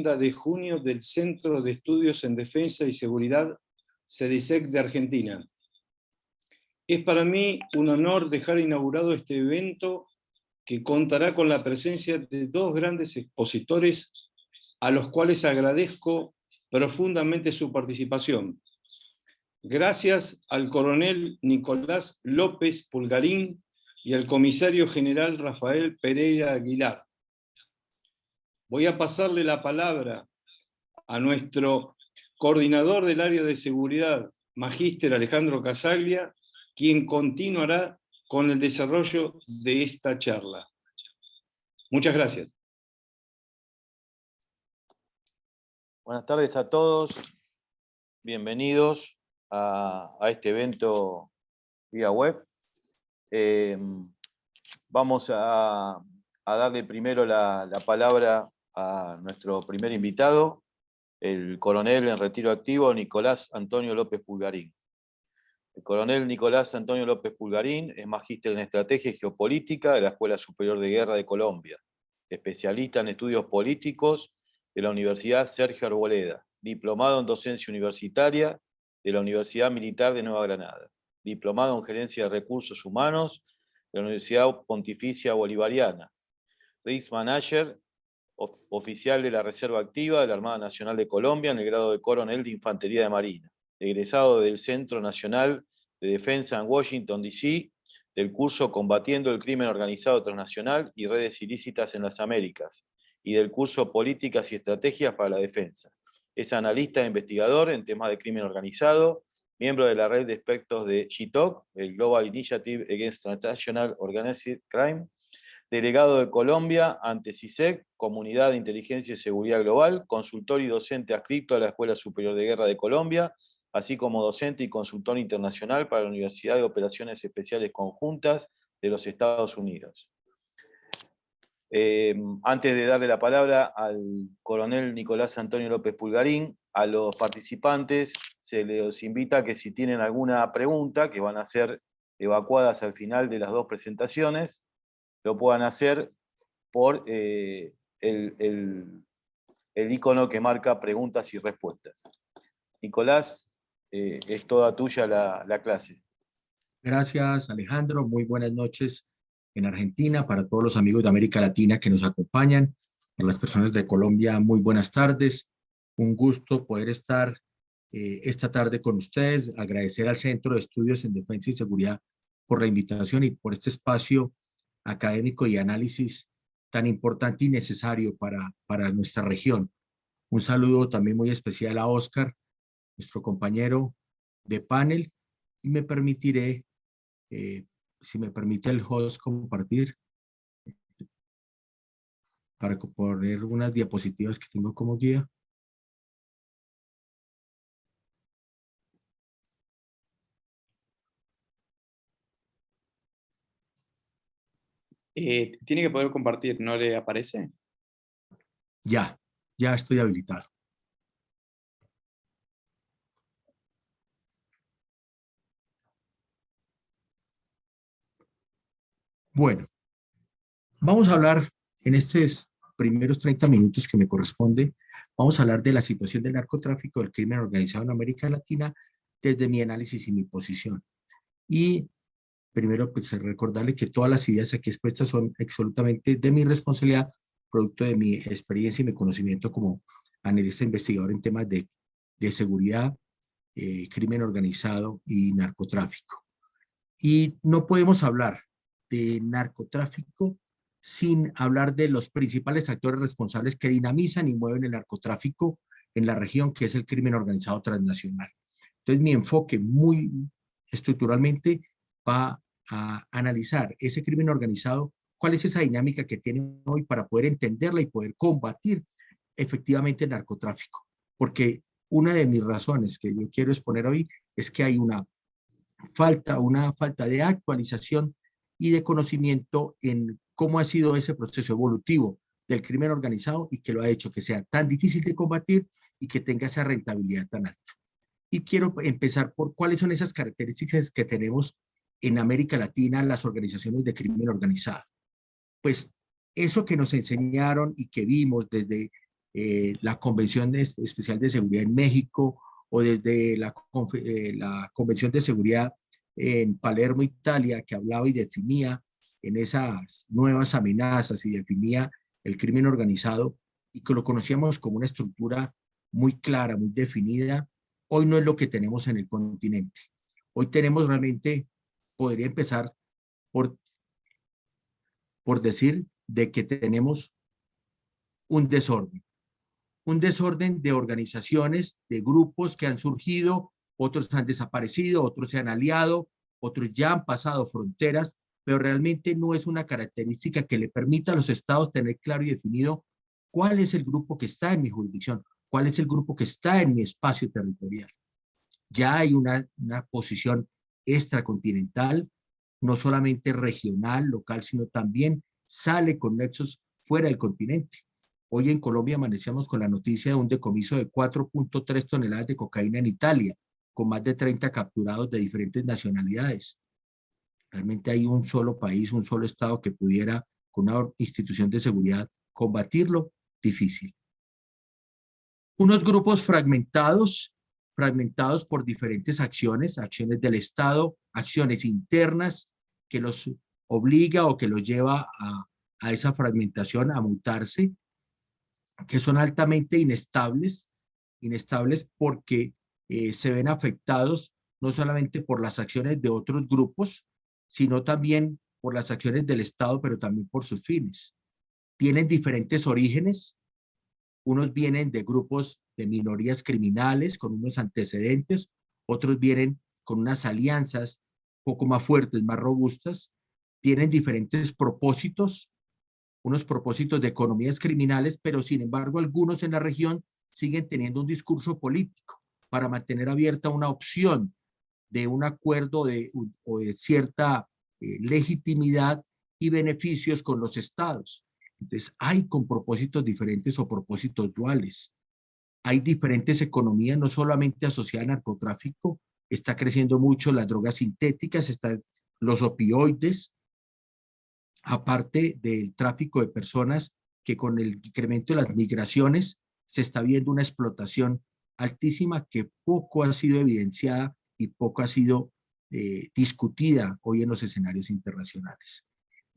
de junio del Centro de Estudios en Defensa y Seguridad, CEDISEC de Argentina. Es para mí un honor dejar inaugurado este evento que contará con la presencia de dos grandes expositores a los cuales agradezco profundamente su participación. Gracias al coronel Nicolás López Pulgarín y al comisario general Rafael Pereira Aguilar. Voy a pasarle la palabra a nuestro coordinador del área de seguridad, Magíster Alejandro Casaglia, quien continuará con el desarrollo de esta charla. Muchas gracias. Buenas tardes a todos. Bienvenidos a este evento vía web. Vamos a darle primero la palabra a nuestro primer invitado, el coronel en retiro activo, Nicolás Antonio López Pulgarín. El coronel Nicolás Antonio López Pulgarín es magíster en Estrategia y Geopolítica de la Escuela Superior de Guerra de Colombia, especialista en estudios políticos de la Universidad Sergio Arboleda, diplomado en docencia universitaria de la Universidad Militar de Nueva Granada, diplomado en gerencia de recursos humanos de la Universidad Pontificia Bolivariana, Risk Manager, oficial de la Reserva Activa de la Armada Nacional de Colombia en el grado de coronel de Infantería de Marina, egresado del Centro Nacional de Defensa en Washington, D.C., del curso Combatiendo el Crimen Organizado Transnacional y Redes Ilícitas en las Américas, y del curso Políticas y Estrategias para la Defensa. Es analista e investigador en temas de crimen organizado, miembro de la red de expertos de GTOC, el Global Initiative Against Transnational Organized Crime, delegado de Colombia ante CISEC, Comunidad de Inteligencia y Seguridad Global, consultor y docente adscrito a la Escuela Superior de Guerra de Colombia, así como docente y consultor internacional para la Universidad de Operaciones Especiales Conjuntas de los Estados Unidos. Antes de darle la palabra al coronel Nicolás Antonio López Pulgarín, a los participantes se les invita a que si tienen alguna pregunta, que van a ser evacuadas al final de las dos presentaciones, lo puedan hacer por el icono que marca preguntas y respuestas. Nicolás, es toda tuya la clase. Gracias, Alejandro. Muy buenas noches en Argentina, para todos los amigos de América Latina que nos acompañan, para las personas de Colombia, muy buenas tardes. Un gusto poder estar esta tarde con ustedes, agradecer al Centro de Estudios en Defensa y Seguridad por la invitación y por este espacio académico y análisis tan importante y necesario para nuestra región. Un saludo también muy especial a Oscar, nuestro compañero de panel, y me permitiré, si me permite el host, compartir para poner unas diapositivas que tengo como guía. Tiene que poder compartir, ¿no le aparece? Ya estoy habilitado. Bueno, vamos a hablar en estos primeros 30 minutos que me corresponde, vamos a hablar de la situación del narcotráfico, del crimen organizado en América Latina, desde mi análisis y mi posición. Y primero, pues recordarle que todas las ideas aquí expuestas son absolutamente de mi responsabilidad, producto de mi experiencia y mi conocimiento como analista investigador en temas de seguridad, crimen organizado y narcotráfico. Y no podemos hablar de narcotráfico sin hablar de los principales actores responsables que dinamizan y mueven el narcotráfico en la región, que es el crimen organizado transnacional. Entonces, mi enfoque muy estructuralmente va a analizar ese crimen organizado, cuál es esa dinámica que tiene hoy para poder entenderla y poder combatir efectivamente el narcotráfico. Porque una de mis razones que yo quiero exponer hoy es que hay una falta de actualización y de conocimiento en cómo ha sido ese proceso evolutivo del crimen organizado y que lo ha hecho que sea tan difícil de combatir y que tenga esa rentabilidad tan alta. Y quiero empezar por cuáles son esas características que tenemos en América Latina las organizaciones de crimen organizado. Pues eso que nos enseñaron y que vimos desde la Convención Especial de Seguridad en México o desde la Convención de Seguridad en Palermo, Italia, que hablaba y definía en esas nuevas amenazas y definía el crimen organizado y que lo conocíamos como una estructura muy clara, muy definida, hoy no es lo que tenemos en el continente. Hoy tenemos realmente, podría empezar por decir de que tenemos un desorden de organizaciones, de grupos que han surgido, otros han desaparecido, otros se han aliado, otros ya han pasado fronteras, pero realmente no es una característica que le permita a los estados tener claro y definido cuál es el grupo que está en mi jurisdicción, cuál es el grupo que está en mi espacio territorial. Ya hay una posición extracontinental, no solamente regional, local, sino también sale con nexos fuera del continente. Hoy en Colombia amanecemos con la noticia de un decomiso de 4.3 toneladas de cocaína en Italia, con más de 30 capturados de diferentes nacionalidades. Realmente hay un solo país, un solo estado que pudiera, con una institución de seguridad, combatirlo, difícil. Unos grupos fragmentados por diferentes acciones del Estado, acciones internas que los obliga o que los lleva a esa fragmentación, a mutarse, que son altamente inestables porque se ven afectados no solamente por las acciones de otros grupos, sino también por las acciones del Estado, pero también por sus fines. Tienen diferentes orígenes. Unos vienen de grupos de minorías criminales con unos antecedentes, otros vienen con unas alianzas un poco más fuertes, más robustas, tienen diferentes propósitos, unos propósitos de economías criminales, pero sin embargo algunos en la región siguen teniendo un discurso político para mantener abierta una opción de un acuerdo o de cierta legitimidad y beneficios con los estados. Entonces hay con propósitos diferentes o propósitos duales. Hay diferentes economías, no solamente asociadas al narcotráfico, está creciendo mucho las drogas sintéticas, están los opioides, aparte del tráfico de personas, que con el incremento de las migraciones se está viendo una explotación altísima que poco ha sido evidenciada y poco ha sido discutida hoy en los escenarios internacionales.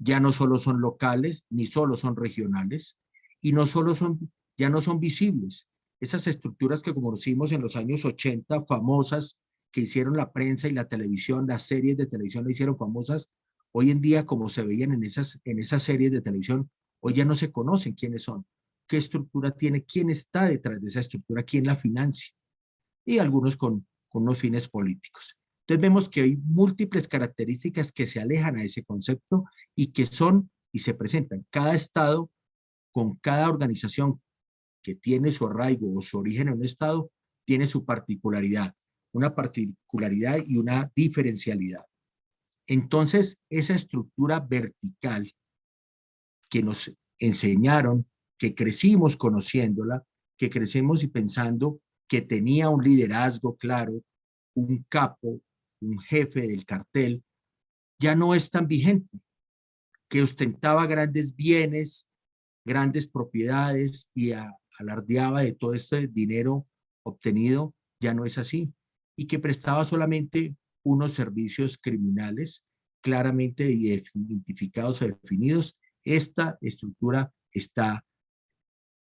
Ya no solo son locales, ni solo son regionales, y ya no son visibles. Esas estructuras que conocimos en los años 80, famosas, que hicieron la prensa y la televisión, las series de televisión la hicieron famosas, hoy en día, como se veían en esas series de televisión, hoy ya no se conocen quiénes son, qué estructura tiene, quién está detrás de esa estructura, quién la financia, y algunos con unos fines políticos. Entonces vemos que hay múltiples características que se alejan a ese concepto y que son y se presentan. Cada estado, con cada organización que tiene su arraigo o su origen en un estado, tiene su particularidad, una particularidad y una diferencialidad. Entonces, esa estructura vertical que nos enseñaron, que crecimos conociéndola, que crecemos y pensando que tenía un liderazgo claro, un capo, un jefe del cartel, ya no es tan vigente, que ostentaba grandes bienes, grandes propiedades y alardeaba de todo este dinero obtenido, ya no es así, y que prestaba solamente unos servicios criminales claramente identificados o definidos. Esta estructura está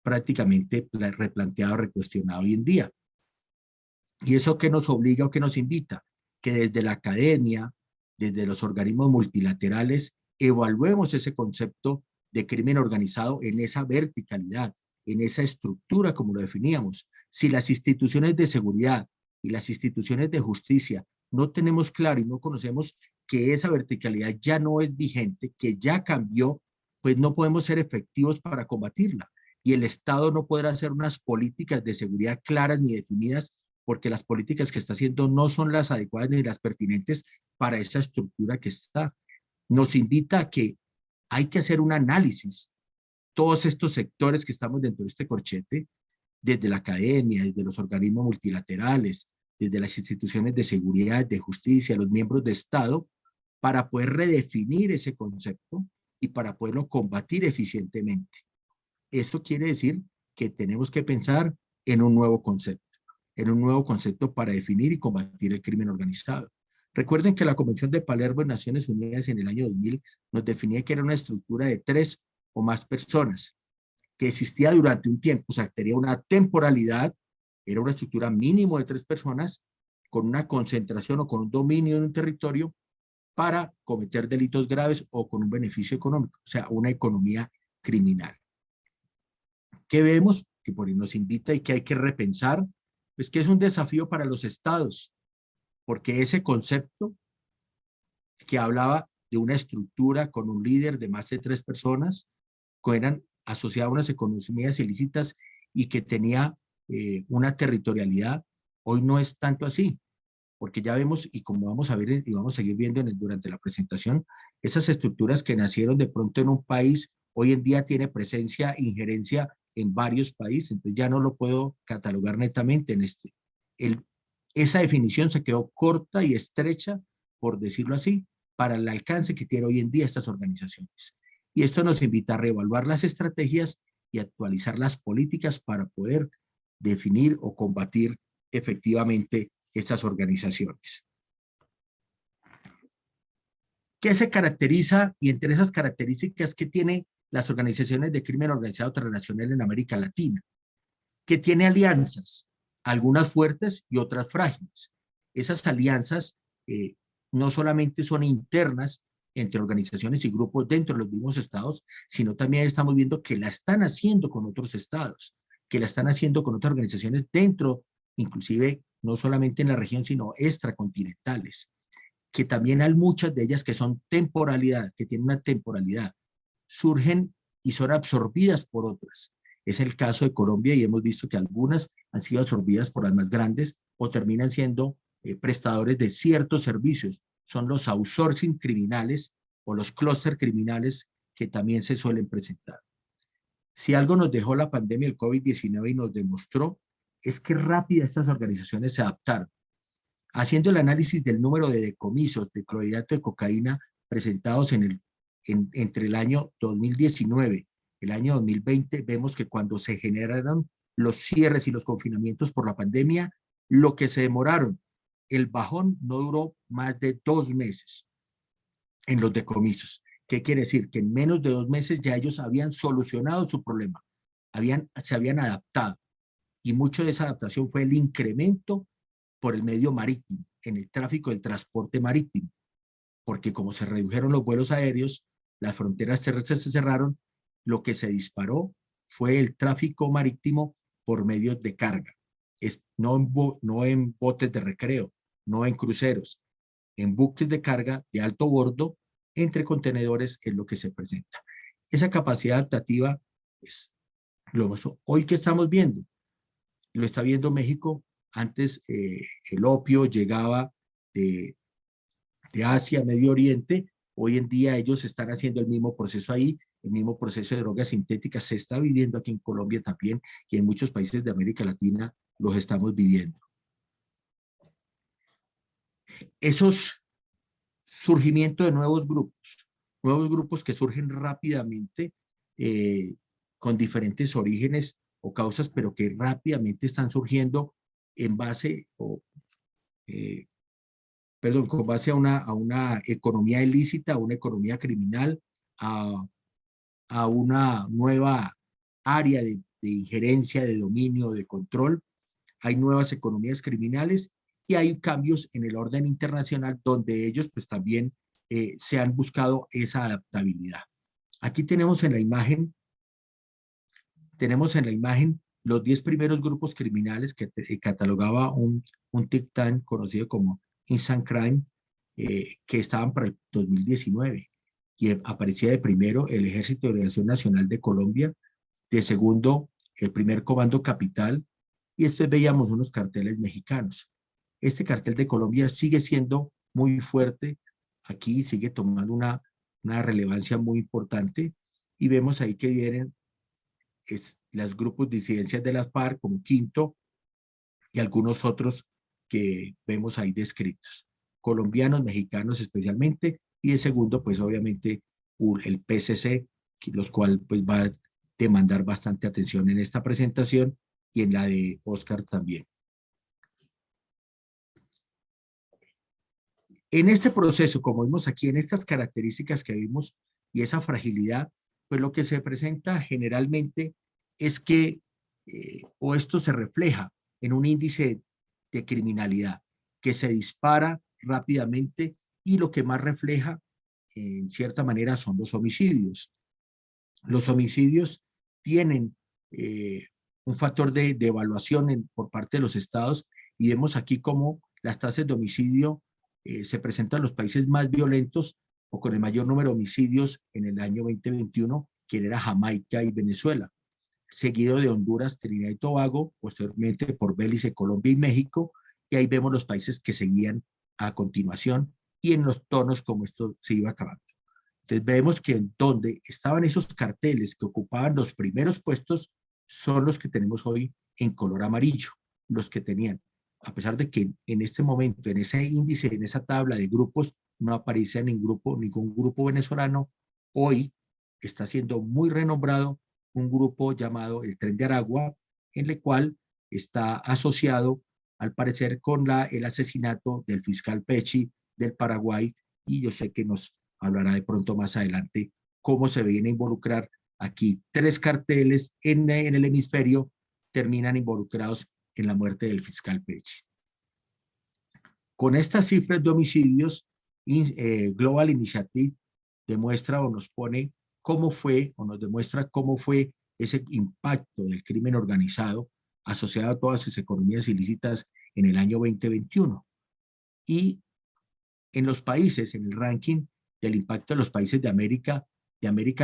prácticamente replanteado, recuestionado hoy en día. ¿Y eso qué nos obliga o qué nos invita? Que desde la academia, desde los organismos multilaterales, evaluemos ese concepto de crimen organizado en esa verticalidad, en esa estructura como lo definíamos. Si las instituciones de seguridad y las instituciones de justicia no tenemos claro y no conocemos que esa verticalidad ya no es vigente, que ya cambió, pues no podemos ser efectivos para combatirla. Y el Estado no podrá hacer unas políticas de seguridad claras ni definidas porque las políticas que está haciendo no son las adecuadas ni las pertinentes para esa estructura que está. Nos invita a que hay que hacer un análisis. Todos estos sectores que estamos dentro de este corchete, desde la academia, desde los organismos multilaterales, desde las instituciones de seguridad, de justicia, los miembros de Estado, para poder redefinir ese concepto y para poderlo combatir eficientemente. Eso quiere decir que tenemos que pensar en un nuevo concepto para definir y combatir el crimen organizado. Recuerden que la Convención de Palermo de Naciones Unidas en el año 2000 nos definía que era una estructura de 3 o más personas, que existía durante un tiempo, o sea, tenía una temporalidad, era una estructura mínimo de 3 personas, con una concentración o con un dominio en un territorio para cometer delitos graves o con un beneficio económico, o sea, una economía criminal. ¿Qué vemos? Que por ahí nos invita y que hay que repensar, pues que es un desafío para los estados, porque ese concepto que hablaba de una estructura con un líder de más de 3 personas, que eran asociadas a unas economías ilícitas y que tenía una territorialidad, hoy no es tanto así, porque ya vemos, y como vamos a ver y vamos a seguir viendo durante la presentación, esas estructuras que nacieron de pronto en un país, hoy en día tiene presencia, injerencia en varios países, entonces ya no lo puedo catalogar netamente en este. Esa definición se quedó corta y estrecha, por decirlo así, para el alcance que tiene hoy en día estas organizaciones. Y esto nos invita a reevaluar las estrategias y actualizar las políticas para poder definir o combatir efectivamente estas organizaciones. ¿Qué se caracteriza? Y entre esas características que tiene las organizaciones de crimen organizado transnacional en América Latina, que tiene alianzas, algunas fuertes y otras frágiles. Esas alianzas no solamente son internas entre organizaciones y grupos dentro de los mismos estados, sino también estamos viendo que la están haciendo con otros estados, que la están haciendo con otras organizaciones dentro, inclusive no solamente en la región, sino extracontinentales, que también hay muchas de ellas que son temporalidad, que tienen una temporalidad, surgen y son absorbidas por otras. Es el caso de Colombia y hemos visto que algunas han sido absorbidas por las más grandes o terminan siendo prestadores de ciertos servicios. Son los outsourcing criminales o los clúster criminales que también se suelen presentar. Si algo nos dejó la pandemia del COVID-19 y nos demostró, es que rápido estas organizaciones se adaptaron. Haciendo el análisis del número de decomisos de clorhidrato de cocaína presentados entre el año 2019 y el año 2020, vemos que cuando se generaron los cierres y los confinamientos por la pandemia, lo que se demoraron, el bajón no duró más de 2 meses en los decomisos. ¿Qué quiere decir? Que en menos de 2 meses ya ellos habían solucionado su problema, se habían adaptado. Y mucho de esa adaptación fue el incremento por el medio marítimo, en el tráfico del transporte marítimo, porque como se redujeron los vuelos aéreos, las fronteras terrestres se cerraron, lo que se disparó fue el tráfico marítimo por medios de carga, no en botes de recreo, no en cruceros, en buques de carga de alto bordo, entre contenedores es lo que se presenta. Esa capacidad adaptativa, pues, hoy que estamos viendo, lo está viendo México. Antes el opio llegaba de Asia, Medio Oriente. Hoy en día ellos están haciendo el mismo proceso ahí, el mismo proceso de drogas sintéticas se está viviendo aquí en Colombia también y en muchos países de América Latina los estamos viviendo. Esos surgimiento de nuevos grupos que surgen rápidamente con diferentes orígenes o causas, pero que rápidamente están surgiendo en base, con base a una economía ilícita, a una economía criminal, a una nueva área de injerencia, de dominio, de control. Hay nuevas economías criminales y hay cambios en el orden internacional donde ellos pues también se han buscado esa adaptabilidad. Aquí tenemos en la imagen los 10 primeros grupos criminales que catalogaba un think tank conocido como Instant Crime, que estaban para el 2019. Y aparecía de primero el Ejército de Liberación Nacional de Colombia, de segundo el primer Comando Capital, y después veíamos unos carteles mexicanos. Este cartel de Colombia sigue siendo muy fuerte, aquí sigue tomando una relevancia muy importante, y vemos ahí que vienen los grupos de disidencias de las FARC como Quinto y algunos otros que vemos ahí descritos, colombianos, mexicanos especialmente, y de segundo pues obviamente el PCC, los cuales pues va demandar bastante atención en esta presentación y en la de Oscar también. En este proceso, como vimos aquí, en estas características que vimos y esa fragilidad, pues lo que se presenta generalmente es que, o esto se refleja en un índice de criminalidad que se dispara rápidamente y lo que más refleja, en cierta manera, son los homicidios. Los homicidios tienen un factor de evaluación por parte de los estados y vemos aquí cómo las tasas de homicidio se presentan en los países más violentos o con el mayor número de homicidios en el año 2021, que era Jamaica y Venezuela, seguido de Honduras, Trinidad y Tobago, posteriormente por Belice, Colombia y México, y ahí vemos los países que seguían a continuación y en los tonos como esto se iba acabando. Entonces vemos que en donde estaban esos carteles que ocupaban los primeros puestos son los que tenemos hoy en color amarillo, los que tenían, a pesar de que en este momento, en ese índice, en esa tabla de grupos, no aparece ningún grupo venezolano, hoy está siendo muy renombrado un grupo llamado el Tren de Aragua, en el cual está asociado, al parecer, con el asesinato del fiscal Pecci del Paraguay, y yo sé que nos hablará de pronto más adelante cómo se viene a involucrar aquí 3 carteles en el hemisferio, terminan involucrados en la muerte del fiscal Pecci. Con estas cifras de homicidios, Global Initiative demuestra o nos pone cómo fue, o nos demuestra cómo fue ese impacto del crimen organizado asociado a todas sus economías ilícitas en el año 2021. Y en los países, en el ranking del impacto de los países de América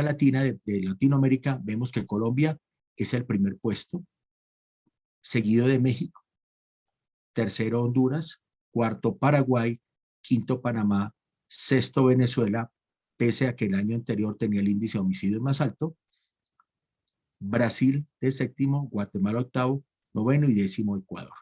Latina, de Latinoamérica, vemos que Colombia es el primer puesto, seguido de México, tercero Honduras, cuarto Paraguay, quinto Panamá, sexto Venezuela, pese a que el año anterior tenía el índice de homicidios más alto, Brasil de séptimo, Guatemala octavo, noveno y décimo Ecuador.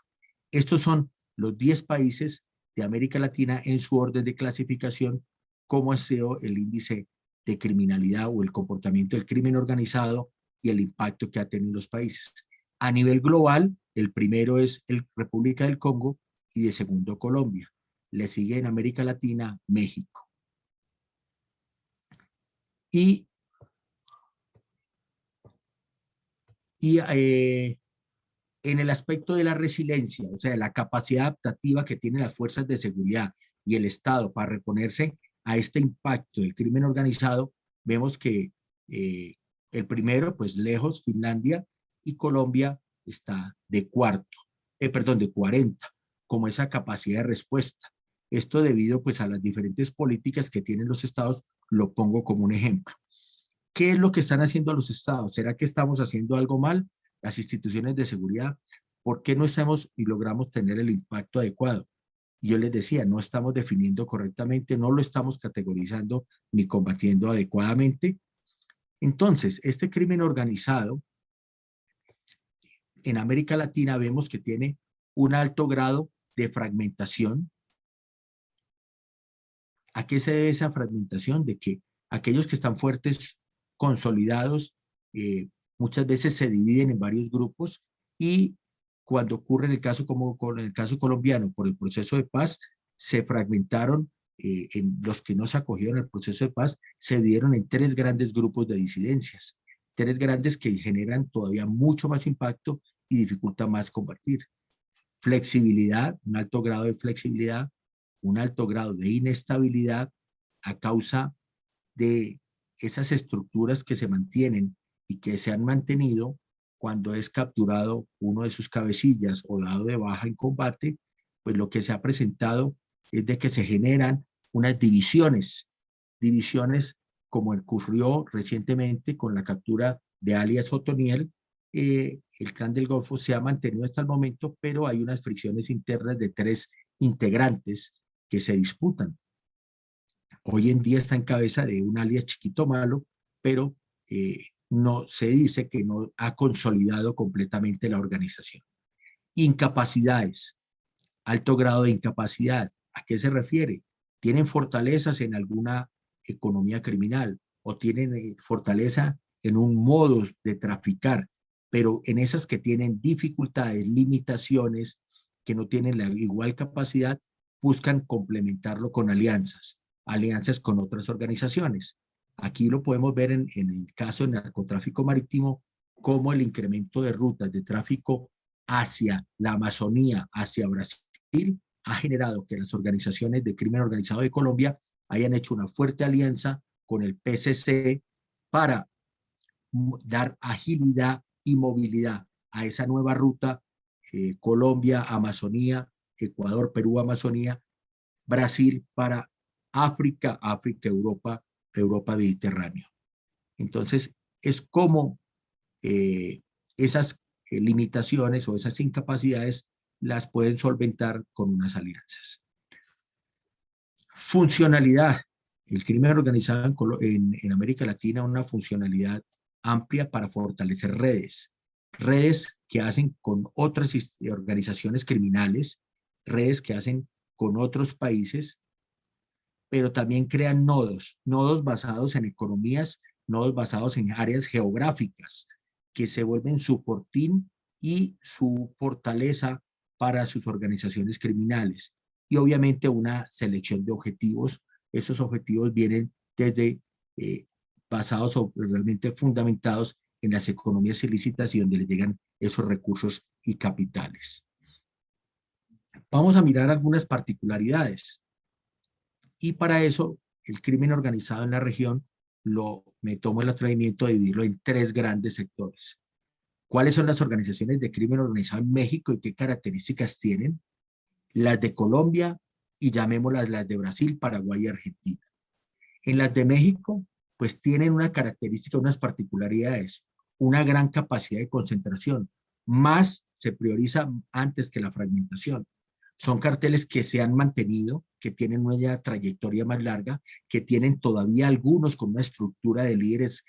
Estos son los 10 países de América Latina en su orden de clasificación, cómo ha sido el índice de criminalidad o el comportamiento del crimen organizado y el impacto que ha tenido en los países. A nivel global, el primero es República del Congo y de segundo Colombia. Le sigue en América Latina México. Y en el aspecto de la resiliencia, o sea, de la capacidad adaptativa que tienen las fuerzas de seguridad y el Estado para reponerse a este impacto del crimen organizado, vemos que el primero, pues lejos, Finlandia, y Colombia está de de 40, como esa capacidad de respuesta. Esto debido pues a las diferentes políticas que tienen los estados, lo pongo como un ejemplo. ¿Qué es lo que están haciendo los estados? ¿Será que estamos haciendo algo mal? Las instituciones de seguridad, ¿por qué no estamos y logramos tener el impacto adecuado? Y yo les decía, no estamos definiendo correctamente, no lo estamos categorizando ni combatiendo adecuadamente. Entonces, este crimen organizado en América Latina vemos que tiene un alto grado de fragmentación. ¿A qué se debe esa fragmentación? De que aquellos que están fuertes, consolidados, muchas veces se dividen en varios grupos y cuando ocurre en el caso como con el caso colombiano por el proceso de paz, se fragmentaron en los que no se acogieron al proceso de paz, se dividieron en 3 grandes grupos de disidencias, 3 grandes que generan todavía mucho más impacto y dificulta más combatir. Flexibilidad, un alto grado de flexibilidad, un alto grado de inestabilidad a causa de esas estructuras que se mantienen y que se han mantenido cuando es capturado uno de sus cabecillas o dado de baja en combate, pues lo que se ha presentado es de que se generan unas divisiones como ocurrió recientemente con la captura de alias Otoniel. El Clan del Golfo se ha mantenido hasta el momento, pero hay unas fricciones internas de 3 integrantes que se disputan. Hoy en día está en cabeza de un alias Chiquito Malo, pero no se dice que no ha consolidado completamente la organización. Incapacidades, alto grado de incapacidad. ¿A qué se refiere? ¿Tienen fortalezas en alguna economía criminal o tienen fortaleza en un modo de traficar, pero en esas que tienen dificultades, limitaciones, que no tienen la igual capacidad, buscan complementarlo con alianzas, alianzas con otras organizaciones. Aquí lo podemos ver en el caso del narcotráfico marítimo, como el incremento de rutas de tráfico hacia la Amazonía, hacia Brasil, ha generado que las organizaciones de crimen organizado de Colombia hayan hecho una fuerte alianza con el PCC para dar agilidad y movilidad a esa nueva ruta, Colombia, Amazonía, Ecuador, Perú, Amazonía, Brasil para África, Europa, Europa Mediterráneo. Entonces, es como esas limitaciones o esas incapacidades las pueden solventar con unas alianzas. Funcionalidad. El crimen organizado en América Latina una funcionalidad amplia para fortalecer redes. Redes que hacen con otras organizaciones criminales, redes que hacen con otros países, pero también crean nodos, nodos basados en economías, nodos basados en áreas geográficas, que se vuelven su fortín y su fortaleza para sus organizaciones criminales. Y obviamente una selección de objetivos. Esos objetivos vienen desde basados o realmente fundamentados en las economías ilícitas y donde les llegan esos recursos y capitales. Vamos a mirar algunas particularidades. Y para eso, el crimen organizado en la región me tomo el atrevimiento de dividirlo en tres grandes sectores. ¿Cuáles son las organizaciones de crimen organizado en México y qué características tienen? Las de Colombia y llamémoslas las de Brasil, Paraguay y Argentina. En las de México, pues tienen una característica, unas particularidades, una gran capacidad de concentración, más se prioriza antes que la fragmentación. Son carteles que se han mantenido, que tienen una trayectoria más larga, que tienen todavía algunos con una estructura de líderes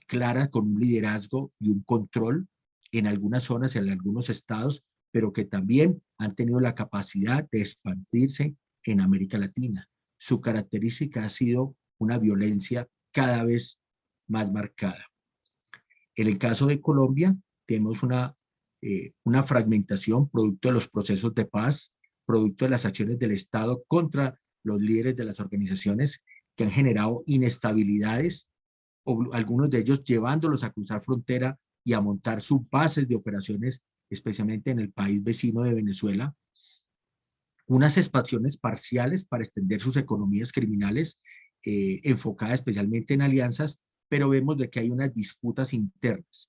clara, con un liderazgo y un control en algunas zonas, en algunos estados, pero que también han tenido la capacidad de expandirse en América Latina. Su característica ha sido una violencia cada vez más marcada. En el caso de Colombia, tenemos una fragmentación producto de los procesos de paz, producto de las acciones del Estado contra los líderes de las organizaciones que han generado inestabilidades, o algunos de ellos llevándolos a cruzar frontera y a montar sus bases de operaciones, especialmente en el país vecino de Venezuela. Unas expansiones parciales para extender sus economías criminales, enfocadas especialmente en alianzas, pero vemos de que hay unas disputas internas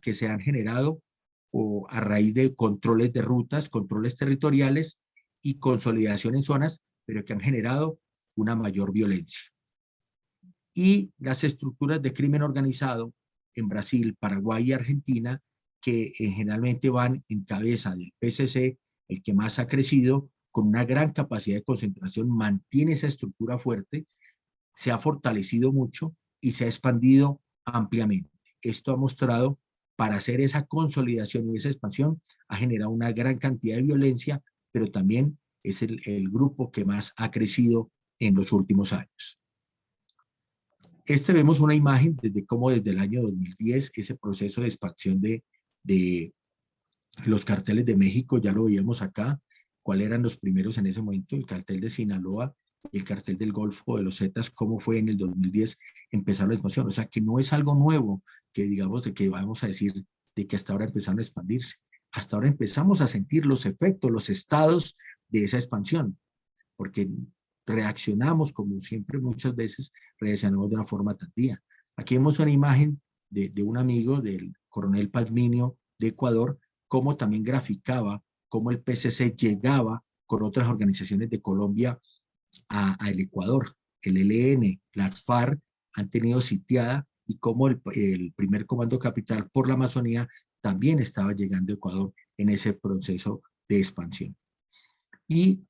que se han generado o a raíz de controles de rutas, controles territoriales y consolidación en zonas, pero que han generado una mayor violencia. Y las estructuras de crimen organizado en Brasil, Paraguay y Argentina, que generalmente van en cabeza del PCC, el que más ha crecido, con una gran capacidad de concentración, mantiene esa estructura fuerte, se ha fortalecido mucho y se ha expandido ampliamente. Esto ha mostrado, para hacer esa consolidación y esa expansión, ha generado una gran cantidad de violencia, pero también es el grupo que más ha crecido en los últimos años. Vemos una imagen desde el año 2010, ese proceso de expansión de los carteles de México, ya lo veíamos acá, cuáles eran los primeros en ese momento, el cartel de Sinaloa, el cartel del Golfo de los Zetas, cómo fue en el 2010 empezar la expansión. O sea, que no es algo nuevo que digamos de que vamos a decir de que hasta ahora empezaron a expandirse. Hasta ahora empezamos a sentir los efectos, los estados de esa expansión, porque reaccionamos, como siempre muchas veces, reaccionamos de una forma tardía. Aquí vemos una imagen de un amigo del coronel Pazminio de Ecuador, cómo también graficaba cómo el PCC llegaba con otras organizaciones de Colombia al Ecuador. El ELN, las FARC han tenido sitiada y cómo el primer comando capital por la Amazonía también estaba llegando a Ecuador en ese proceso de expansión. Y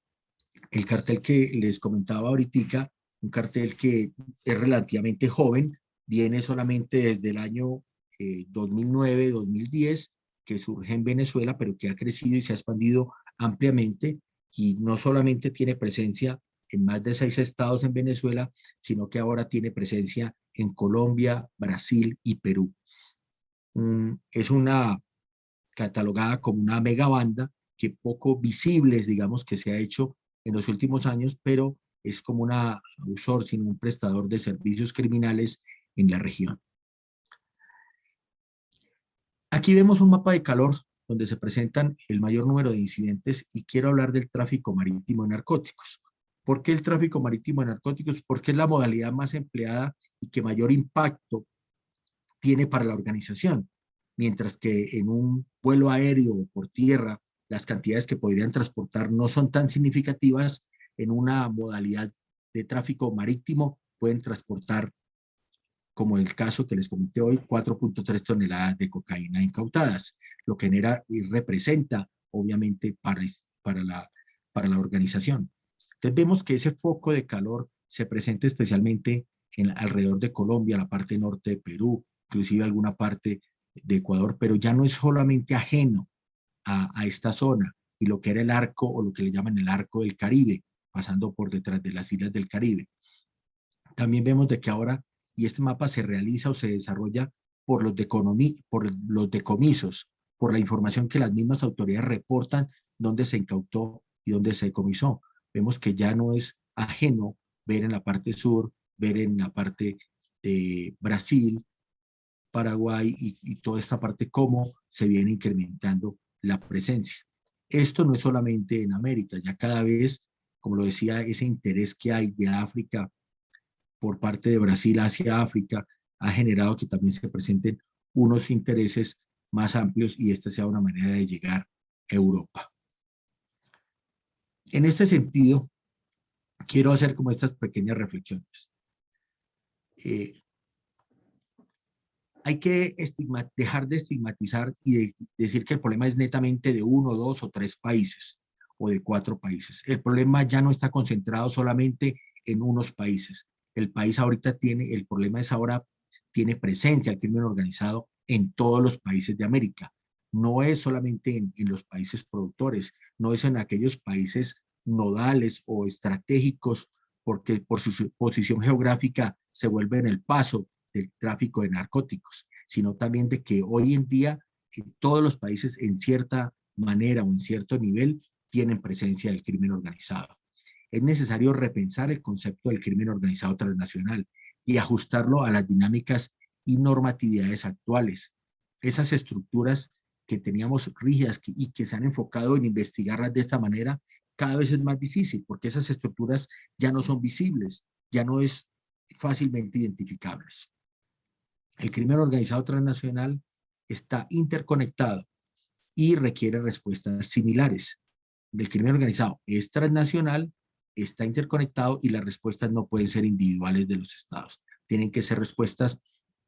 el cartel que les comentaba ahorita, un cartel que es relativamente joven, viene solamente desde el año 2009-2010, que surge en Venezuela, pero que ha crecido y se ha expandido ampliamente, y no solamente tiene presencia en más de 6 estados en Venezuela, sino que ahora tiene presencia en Colombia, Brasil y Perú. Es una catalogada como una megabanda que poco visibles, digamos, que se ha hecho en los últimos años, pero es como una outsourcing, un prestador de servicios criminales en la región. Aquí vemos un mapa de calor donde se presentan el mayor número de incidentes y quiero hablar del tráfico marítimo de narcóticos. ¿Por qué el tráfico marítimo de narcóticos? Porque es la modalidad más empleada y que mayor impacto tiene para la organización. Mientras que en un vuelo aéreo o por tierra, las cantidades que podrían transportar no son tan significativas, en una modalidad de tráfico marítimo pueden transportar, como el caso que les comenté hoy, 4.3 toneladas de cocaína incautadas, lo que genera y representa, obviamente, para la organización. Entonces vemos que ese foco de calor se presenta especialmente alrededor de Colombia, la parte norte de Perú, inclusive alguna parte de Ecuador, pero ya no es solamente ajeno a esta zona y lo que era el arco o lo que le llaman el arco del Caribe, pasando por detrás de las islas del Caribe. También vemos de que ahora, y este mapa se realiza o se desarrolla por los decomisos, por la información que las mismas autoridades reportan dónde se incautó y dónde se decomisó. Vemos que ya no es ajeno ver en la parte sur, ver en la parte de Brasil, Paraguay y toda esta parte cómo se viene incrementando la presencia. Esto no es solamente en América, ya cada vez, como lo decía, ese interés que hay de África por parte de Brasil hacia África ha generado que también se presenten unos intereses más amplios y esta sea una manera de llegar a Europa. En este sentido, quiero hacer como estas pequeñas reflexiones. Hay que dejar de estigmatizar y decir que el problema es netamente de 1, 2 o 3 países o de 4 países. El problema ya no está concentrado solamente en unos países. El país ahorita el problema es ahora, tiene presencia el crimen organizado en todos los países de América. No es solamente en los países productores, no es en aquellos países nodales o estratégicos, porque por su posición geográfica se vuelve en el paso del tráfico de narcóticos, sino también de que hoy en día en todos los países en cierta manera o en cierto nivel tienen presencia del crimen organizado. Es necesario repensar el concepto del crimen organizado transnacional y ajustarlo a las dinámicas y normatividades actuales. Esas estructuras que teníamos rígidas y que se han enfocado en investigarlas de esta manera, cada vez es más difícil porque esas estructuras ya no son visibles, ya no es fácilmente identificables. El crimen organizado transnacional está interconectado y requiere respuestas similares. El crimen organizado es transnacional, está interconectado y las respuestas no pueden ser individuales de los estados. Tienen que ser respuestas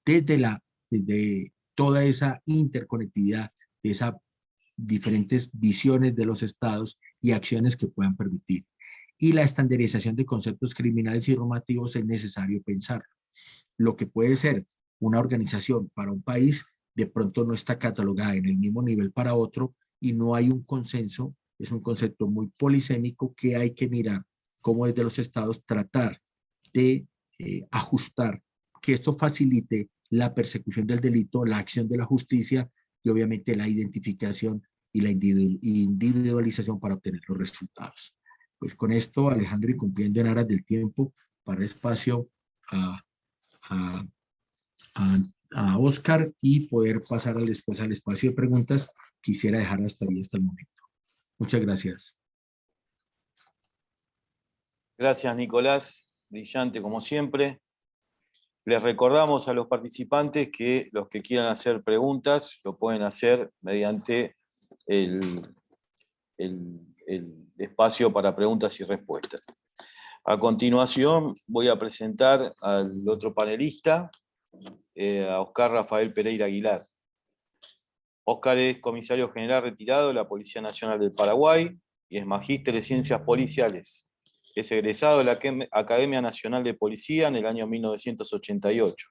desde toda esa interconectividad, de esas diferentes visiones de los estados y acciones que puedan permitir. Y la estandarización de conceptos criminales y normativos es necesario pensarlo. Lo que puede ser una organización para un país, de pronto no está catalogada en el mismo nivel para otro y no hay un consenso. Es un concepto muy polisémico que hay que mirar cómo desde los estados tratar de ajustar, que esto facilite la persecución del delito, la acción de la justicia y obviamente la identificación y la individualización para obtener los resultados. Pues con esto, Alejandro, y cumpliendo en aras del tiempo, para espacio a Oscar y poder pasar después al espacio de preguntas, quisiera dejar hasta ahí hasta el momento. Muchas gracias. Gracias, Nicolás. Brillante como siempre. Les recordamos a los participantes que los que quieran hacer preguntas lo pueden hacer mediante el espacio para preguntas y respuestas. A continuación voy a presentar al otro panelista, a Oscar Rafael Pereira Aguilar. Oscar es comisario general retirado de la Policía Nacional del Paraguay y es magíster de Ciencias Policiales. Es egresado de la Academia Nacional de Policía en el año 1988,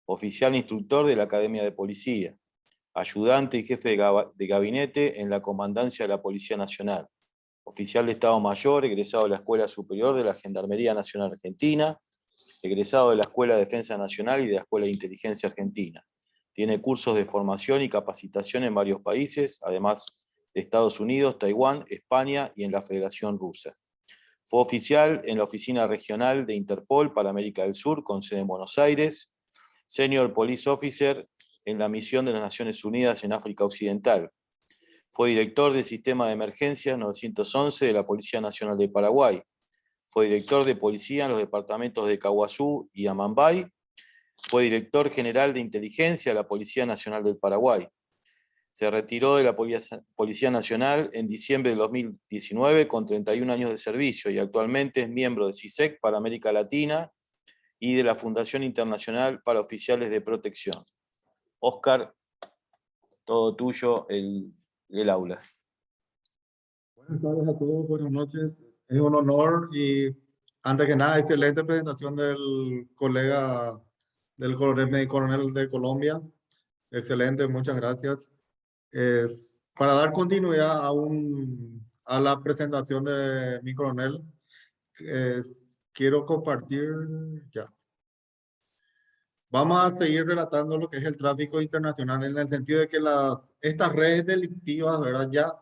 oficial instructor de la Academia de Policía, ayudante y jefe de gabinete en la Comandancia de la Policía Nacional. oficial de Estado Mayor, egresado de la Escuela Superior de la Gendarmería Nacional Argentina, egresado de la Escuela de Defensa Nacional y de la Escuela de Inteligencia Argentina. Tiene cursos de formación y capacitación en varios países, además de Estados Unidos, Taiwán, España y en la Federación Rusa. Fue oficial en la Oficina Regional de Interpol para América del Sur, con sede en Buenos Aires, Senior Police Officer en la Misión de las Naciones Unidas en África Occidental. Fue director del Sistema de Emergencias 911 de la Policía Nacional de Paraguay. Fue director de policía en los departamentos de Caguazú y Amambay. Fue director general de inteligencia de la Policía Nacional del Paraguay. Se retiró de la Policía Nacional en diciembre de 2019 con 31 años de servicio y actualmente es miembro de CISEC para América Latina y de la Fundación Internacional para Oficiales de Protección. Óscar, todo tuyo el aula. Buenas tardes a todos, buenas noches. Es un honor y antes que nada, excelente presentación del colega, del coronel de Colombia. Excelente, muchas gracias. Para dar continuidad a la presentación de mi coronel, quiero compartir ya. Vamos a seguir relatando lo que es el tráfico internacional en el sentido de que estas redes delictivas, ¿verdad? Ya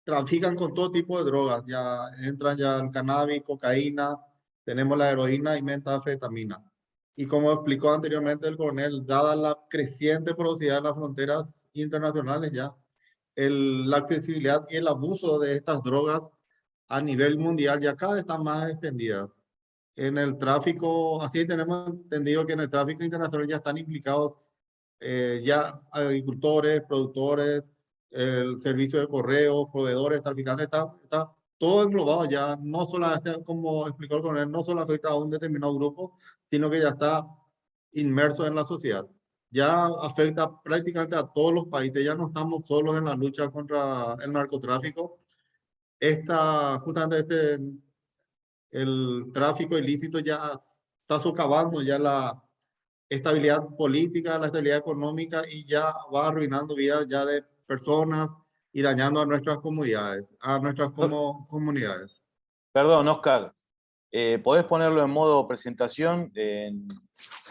trafican con todo tipo de drogas, ya entran ya el cannabis, cocaína, tenemos la heroína y metanfetamina. Y como explicó anteriormente el coronel, dada la creciente porosidad de las fronteras internacionales ya, la accesibilidad y el abuso de estas drogas a nivel mundial ya cada vez están más extendidas. En el tráfico, así tenemos entendido que en el tráfico internacional ya están implicados ya agricultores, productores, el servicio de correo, proveedores, traficantes, está todo englobado ya, no solo, como explicó el coronel, no solo afecta a un determinado grupo, sino que ya está inmerso en la sociedad. Ya afecta prácticamente a todos los países, ya no estamos solos en la lucha contra el narcotráfico. Justamente el tráfico ilícito ya está socavando ya la estabilidad política, la estabilidad económica y ya va arruinando vidas ya de personas y dañando a nuestras comunidades, comunidades. Perdón, Óscar, ¿podés ponerlo en modo presentación?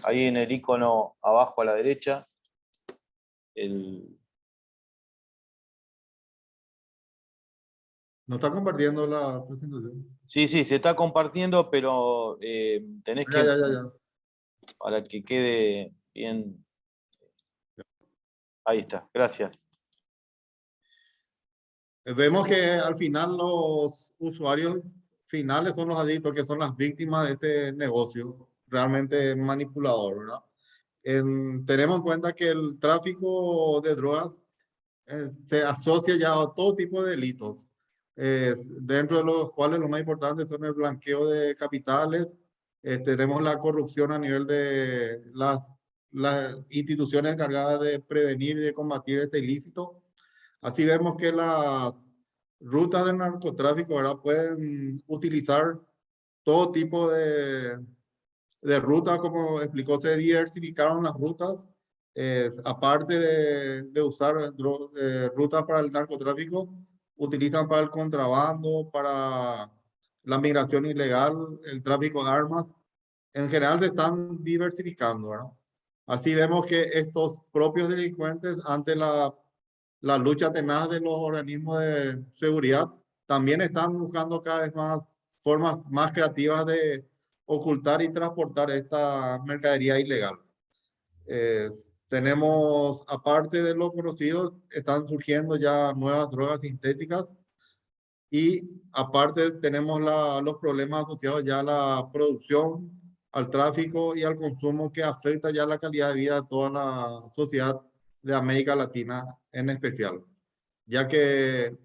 Ahí en el icono abajo a la derecha. ¿No está compartiendo la presentación? Sí, se está compartiendo, pero tenés que... Ya. Para que quede bien. Ahí está, gracias. Vemos que al final los usuarios finales son los adictos, que son las víctimas de este negocio realmente manipulador, ¿verdad? Tenemos en cuenta que el tráfico de drogas se asocia ya a todo tipo de delitos, dentro de los cuales los más importantes son el blanqueo de capitales, tenemos la corrupción a nivel de las instituciones encargadas de prevenir y de combatir este ilícito. Así vemos que las rutas del narcotráfico ahora pueden utilizar todo tipo de rutas, como explicó, se diversificaron las rutas. Aparte de usar rutas para el narcotráfico, utilizan para el contrabando, para la migración ilegal, el tráfico de armas. En general se están diversificando, ¿verdad? Así vemos que estos propios delincuentes, ante la lucha tenaz de los organismos de seguridad, también están buscando cada vez más formas más creativas de ocultar y transportar esta mercadería ilegal. Tenemos, aparte de lo conocido, están surgiendo ya nuevas drogas sintéticas y aparte tenemos los problemas asociados ya a la producción, al tráfico y al consumo, que afecta ya la calidad de vida de toda la sociedad de América Latina en especial, ya que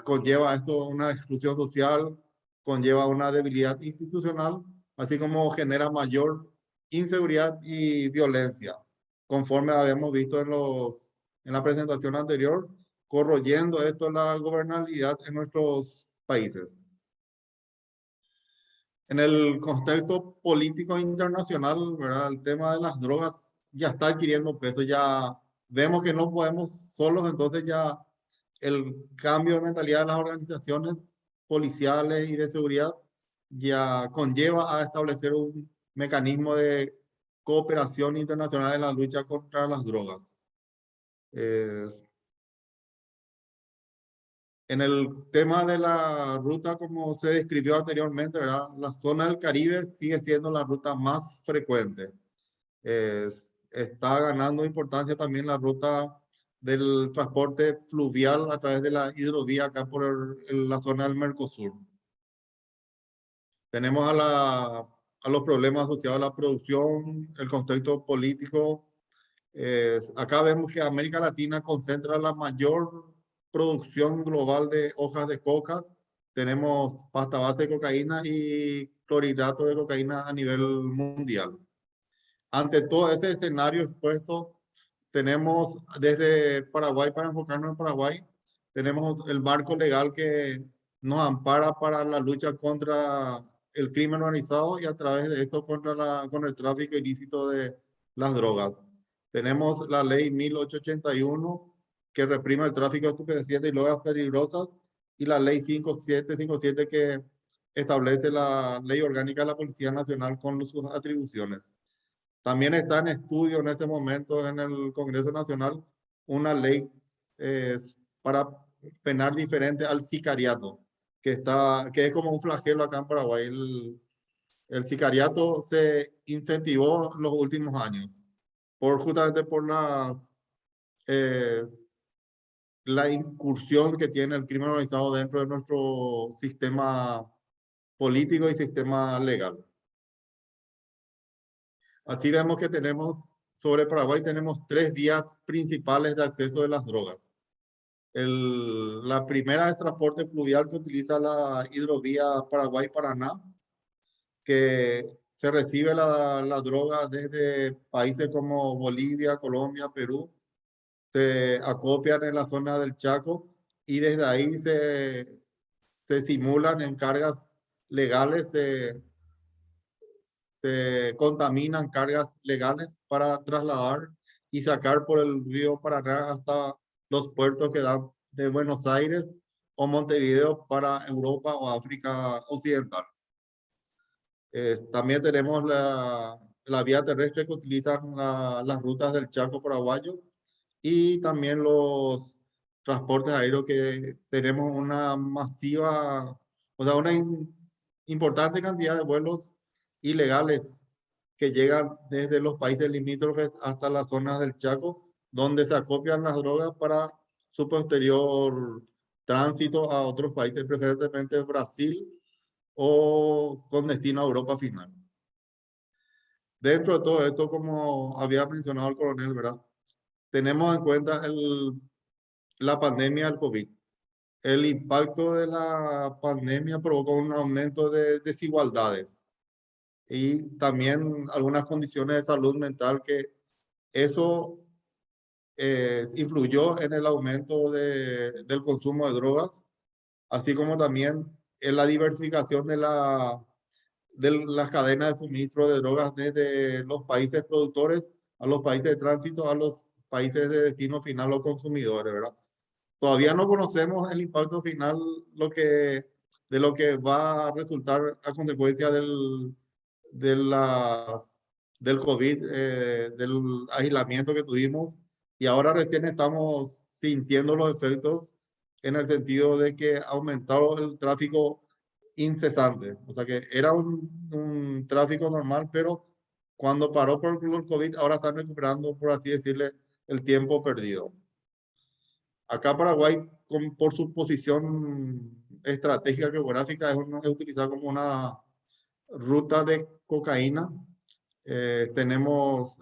conlleva esto una exclusión social, conlleva una debilidad institucional, así como genera mayor inseguridad y violencia, conforme habíamos visto en la presentación anterior, corroyendo esto la gobernabilidad en nuestros países. En el contexto político internacional, ¿verdad? El tema de las drogas ya está adquiriendo peso, ya vemos que no podemos solos, entonces ya el cambio de mentalidad de las organizaciones policiales y de seguridad ya conlleva a establecer un mecanismo de cooperación internacional en la lucha contra las drogas. En el tema de la ruta, como se describió anteriormente, ¿verdad? La zona del Caribe sigue siendo la ruta más frecuente. Está ganando importancia también la ruta del transporte fluvial a través de la hidrovía acá por la zona del Mercosur. Tenemos a los problemas asociados a la producción, el contexto político. Acá vemos que América Latina concentra la mayor producción global de hojas de coca. Tenemos pasta base de cocaína y clorhidrato de cocaína a nivel mundial. Ante todo ese escenario expuesto, tenemos desde Paraguay, para enfocarnos en Paraguay, tenemos el marco legal que nos ampara para la lucha contra el crimen organizado y a través de esto con el tráfico ilícito de las drogas. Tenemos la ley 1881 que reprime el tráfico de estupefacientes y drogas peligrosas y la ley 5757 que establece la ley orgánica de la Policía Nacional con sus atribuciones. También está en estudio en este momento en el Congreso Nacional una ley para penar diferente al sicariato, que es como un flagelo acá en Paraguay. El sicariato se incentivó en los últimos años, justamente por la incursión que tiene el crimen organizado dentro de nuestro sistema político y sistema legal. Así vemos que sobre Paraguay tenemos 3 vías principales de acceso de las drogas. La primera es transporte fluvial, que utiliza la hidrovía Paraguay-Paraná, que se recibe la droga desde países como Bolivia, Colombia, Perú, se acopian en la zona del Chaco y desde ahí se simulan en cargas legales, se contaminan cargas legales para trasladar y sacar por el río Paraná hasta los puertos que dan de Buenos Aires o Montevideo para Europa o África Occidental. También tenemos la vía terrestre que utilizan las rutas del Chaco paraguayo y también los transportes aéreos que tenemos una masiva, o sea, una importante cantidad de vuelos ilegales que llegan desde los países limítrofes hasta las zonas del Chaco, donde se acopian las drogas para su posterior tránsito a otros países, preferentemente Brasil o con destino a Europa final. Dentro de todo esto, como había mencionado el coronel, ¿verdad? Tenemos en cuenta la pandemia del COVID. El impacto de la pandemia provocó un aumento de desigualdades y también algunas condiciones de salud mental que eso influyó en el aumento del consumo de drogas, así como también en la diversificación de las cadenas de suministro de drogas desde los países productores a los países de tránsito, a los países de destino final, los consumidores, ¿verdad? Todavía no conocemos el impacto final de lo que va a resultar a consecuencia del COVID, del aislamiento que tuvimos. Y ahora recién estamos sintiendo los efectos en el sentido de que ha aumentado el tráfico incesante. O sea que era un tráfico normal, pero cuando paró por el COVID, ahora están recuperando, por así decirle, el tiempo perdido. Acá Paraguay, por su posición estratégica geográfica, es utilizada como una ruta de cocaína.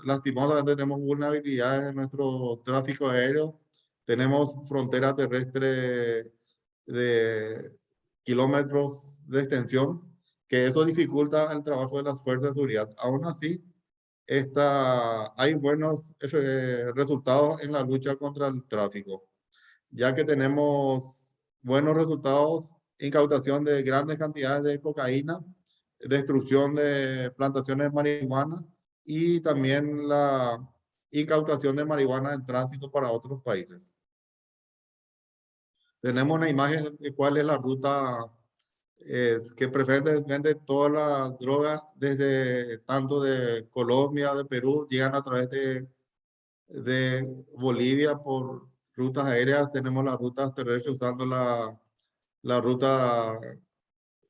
Lastimosamente, tenemos vulnerabilidades en nuestro tráfico aéreo. Tenemos frontera terrestre de kilómetros de extensión, que eso dificulta el trabajo de las fuerzas de seguridad. Aún así, hay buenos resultados en la lucha contra el tráfico, ya que tenemos buenos resultados, incautación de grandes cantidades de cocaína, destrucción de plantaciones de marihuana y también la incautación de marihuana en tránsito para otros países. Tenemos una imagen de cuál es la ruta que prefieren vende todas las drogas desde tanto de Colombia, de Perú, llegan a través de Bolivia por rutas aéreas. Tenemos las rutas terrestres usando la ruta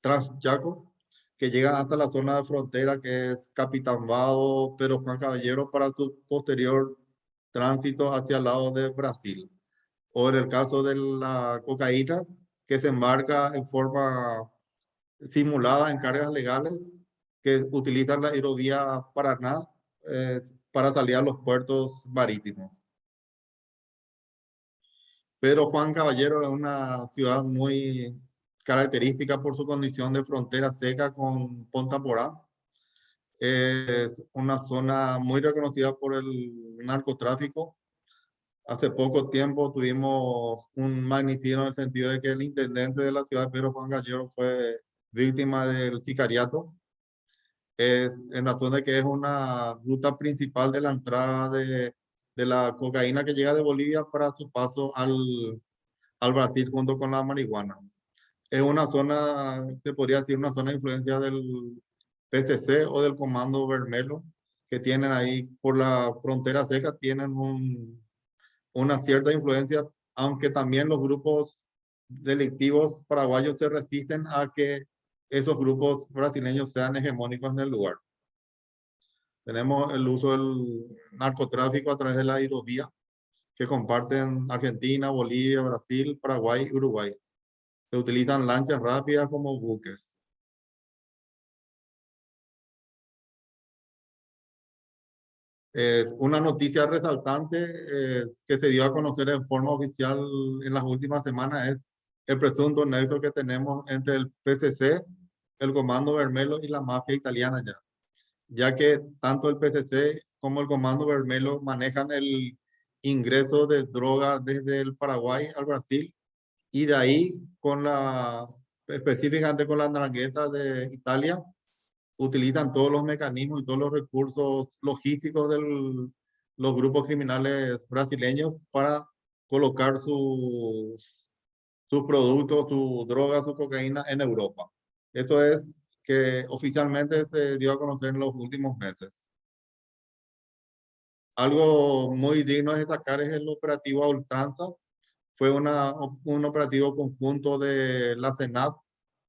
Transchaco, que llega hasta la zona de frontera que es Capitán Vado, pero Juan Caballero para su posterior tránsito hacia el lado de Brasil. O en el caso de la cocaína, que se embarca en forma simulada en cargas legales, que utilizan la aerovía Paraná eh, para salir a los puertos marítimos. Pero Juan Caballero es una ciudad muy característica por su condición de frontera seca con Ponta Porá. Es una zona muy reconocida por el narcotráfico. Hace poco tiempo tuvimos un magnicidio en el sentido de que el intendente de la ciudad, Pedro Juan Caballero, fue víctima del sicariato. Es en la zona que es una ruta principal de la entrada de la cocaína que llega de Bolivia para su paso al Brasil junto con la marihuana. Es una zona, se podría decir, una zona de influencia del PCC o del Comando Vermelo, que tienen ahí por la frontera seca, tienen una cierta influencia, aunque también los grupos delictivos paraguayos se resisten a que esos grupos brasileños sean hegemónicos en el lugar. Tenemos el uso del narcotráfico a través de la hidrovía que comparten Argentina, Bolivia, Brasil, Paraguay y Uruguay. Se utilizan lanchas rápidas como buques. Una noticia resaltante que se dio a conocer en forma oficial en las últimas semanas es el presunto nexo que tenemos entre el PCC, el Comando Vermelo y la mafia italiana ya que tanto el PCC como el Comando Vermelo manejan el ingreso de droga desde el Paraguay al Brasil y de ahí específicamente con la Ndrangheta de Italia, utilizan todos los mecanismos y todos los recursos logísticos de los grupos criminales brasileños para colocar sus productos, su droga, su cocaína en Europa. Eso es que oficialmente se dio a conocer en los últimos meses. Algo muy digno de destacar es el operativo a ultranza. Fue un operativo conjunto de la CENAP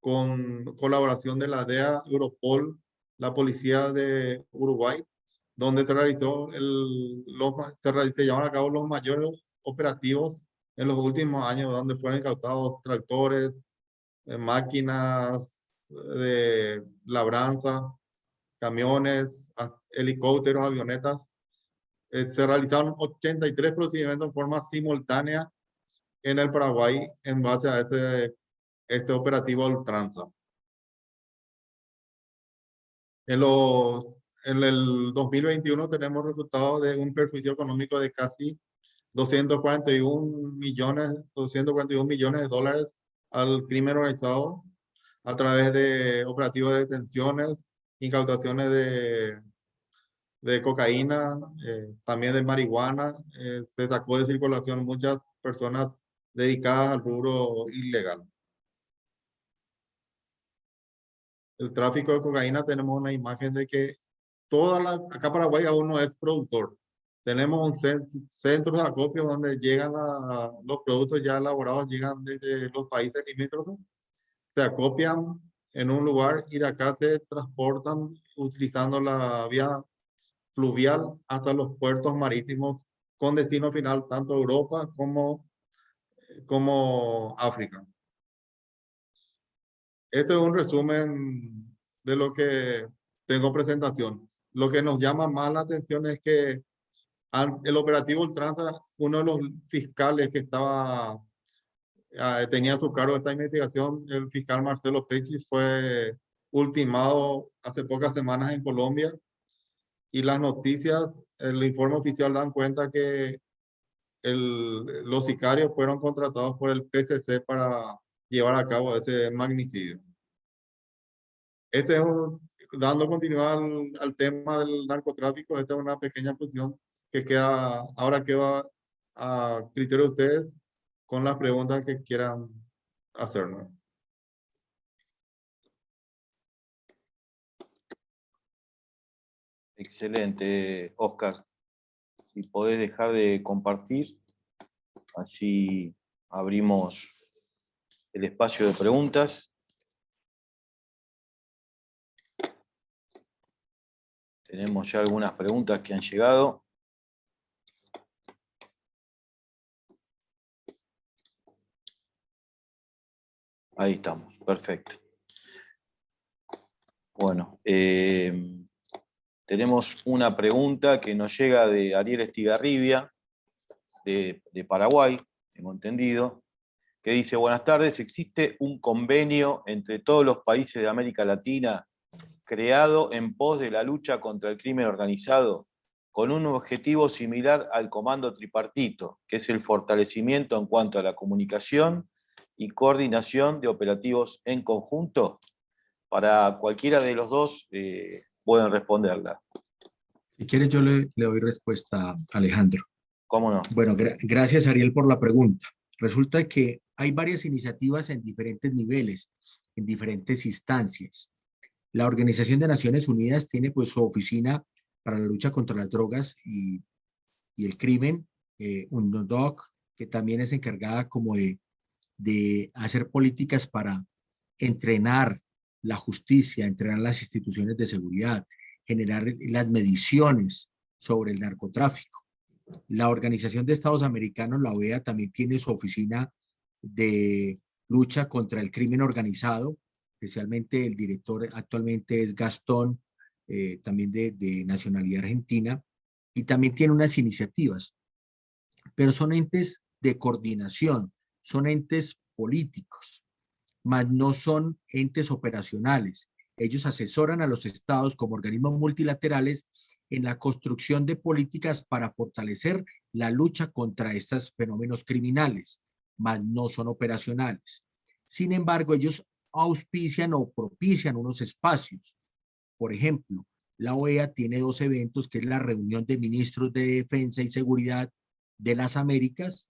con colaboración de la DEA, Europol, la Policía de Uruguay, donde se llevaron a cabo los mayores operativos en los últimos años, donde fueron incautados tractores, máquinas de labranza, camiones, helicópteros, avionetas. Se realizaron 83 procedimientos en forma simultánea en el Paraguay en base a este operativo a ultranza. En el 2021 tenemos resultados de un perjuicio económico de casi 241 millones de dólares al crimen organizado a través de operativos de detenciones, incautaciones de cocaína, también de marihuana. Se sacó de circulación muchas personas dedicadas al rubro ilegal. El tráfico de cocaína, tenemos una imagen de que acá Paraguay aún no es productor. Tenemos un centro de acopio donde llegan los productos ya elaborados, llegan desde los países limítrofes, se acopian en un lugar y de acá se transportan utilizando la vía fluvial hasta los puertos marítimos con destino final tanto Europa como África. Este es un resumen de lo que tengo presentación. Lo que nos llama más la atención es que el operativo Ultranza, uno de los fiscales que tenía a su cargo esta investigación, el fiscal Marcelo Pecci, fue ultimado hace pocas semanas en Colombia y las noticias, el informe oficial dan cuenta que los sicarios fueron contratados por el PCC para llevar a cabo ese magnicidio. Dando continuidad al tema del narcotráfico, esta es una pequeña exposición que ahora queda a criterio de ustedes con las preguntas que quieran hacernos. Excelente, Oscar. Si podés dejar de compartir, así abrimos el espacio de preguntas. Tenemos ya algunas preguntas que han llegado. Ahí estamos, perfecto. Bueno, tenemos una pregunta que nos llega de Ariel Estigarribia, de Paraguay, tengo entendido, que dice: buenas tardes, ¿existe un convenio entre todos los países de América Latina creado en pos de la lucha contra el crimen organizado, con un objetivo similar al comando tripartito, que es el fortalecimiento en cuanto a la comunicación y coordinación de operativos en conjunto? Para cualquiera de los dos pueden responderla. Si quieres, yo le doy respuesta a Alejandro. ¿Cómo no? Bueno, gracias, Ariel, por la pregunta. Resulta que hay varias iniciativas en diferentes niveles, en diferentes instancias. La Organización de Naciones Unidas tiene pues su oficina para la lucha contra las drogas y el crimen, UNODC, que también es encargada como de hacer políticas para entrenar la justicia, entrenar las instituciones de seguridad, generar las mediciones sobre el narcotráfico. La Organización de Estados Americanos, la OEA, también tiene su oficina de lucha contra el crimen organizado, especialmente el director actualmente es Gastón, también de nacionalidad argentina, y también tiene unas iniciativas, pero son entes de coordinación, son entes políticos, mas no son entes operacionales. Ellos asesoran a los estados como organismos multilaterales en la construcción de políticas para fortalecer la lucha contra estos fenómenos criminales, mas no son operacionales. Sin embargo, ellos auspician o propician unos espacios. Por ejemplo, la OEA tiene 2 eventos, que es la reunión de ministros de Defensa y Seguridad de las Américas,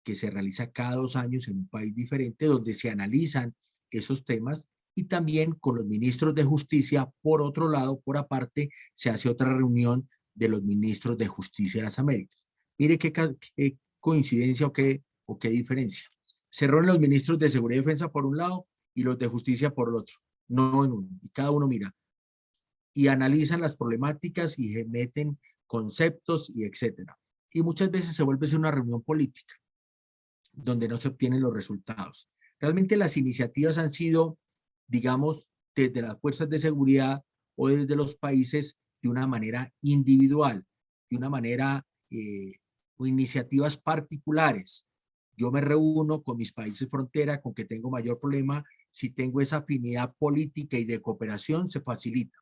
que se realiza cada 2 años en un país diferente, donde se analizan esos temas, y también con los ministros de Justicia. Por otro lado, por aparte, se hace otra reunión de los ministros de Justicia de las Américas. Mire qué coincidencia o qué diferencia. Se reúnen los ministros de Seguridad y Defensa por un lado y los de Justicia por el otro, no en uno, y cada uno mira y analizan las problemáticas y se meten conceptos y etcétera. Y muchas veces se vuelve una reunión política donde no se obtienen los resultados. Realmente las iniciativas han sido, digamos, desde las fuerzas de seguridad o desde los países de una manera individual, de una manera o iniciativas particulares. Yo me reúno con mis países frontera, con que tengo mayor problema. Si tengo esa afinidad política y de cooperación, se facilita.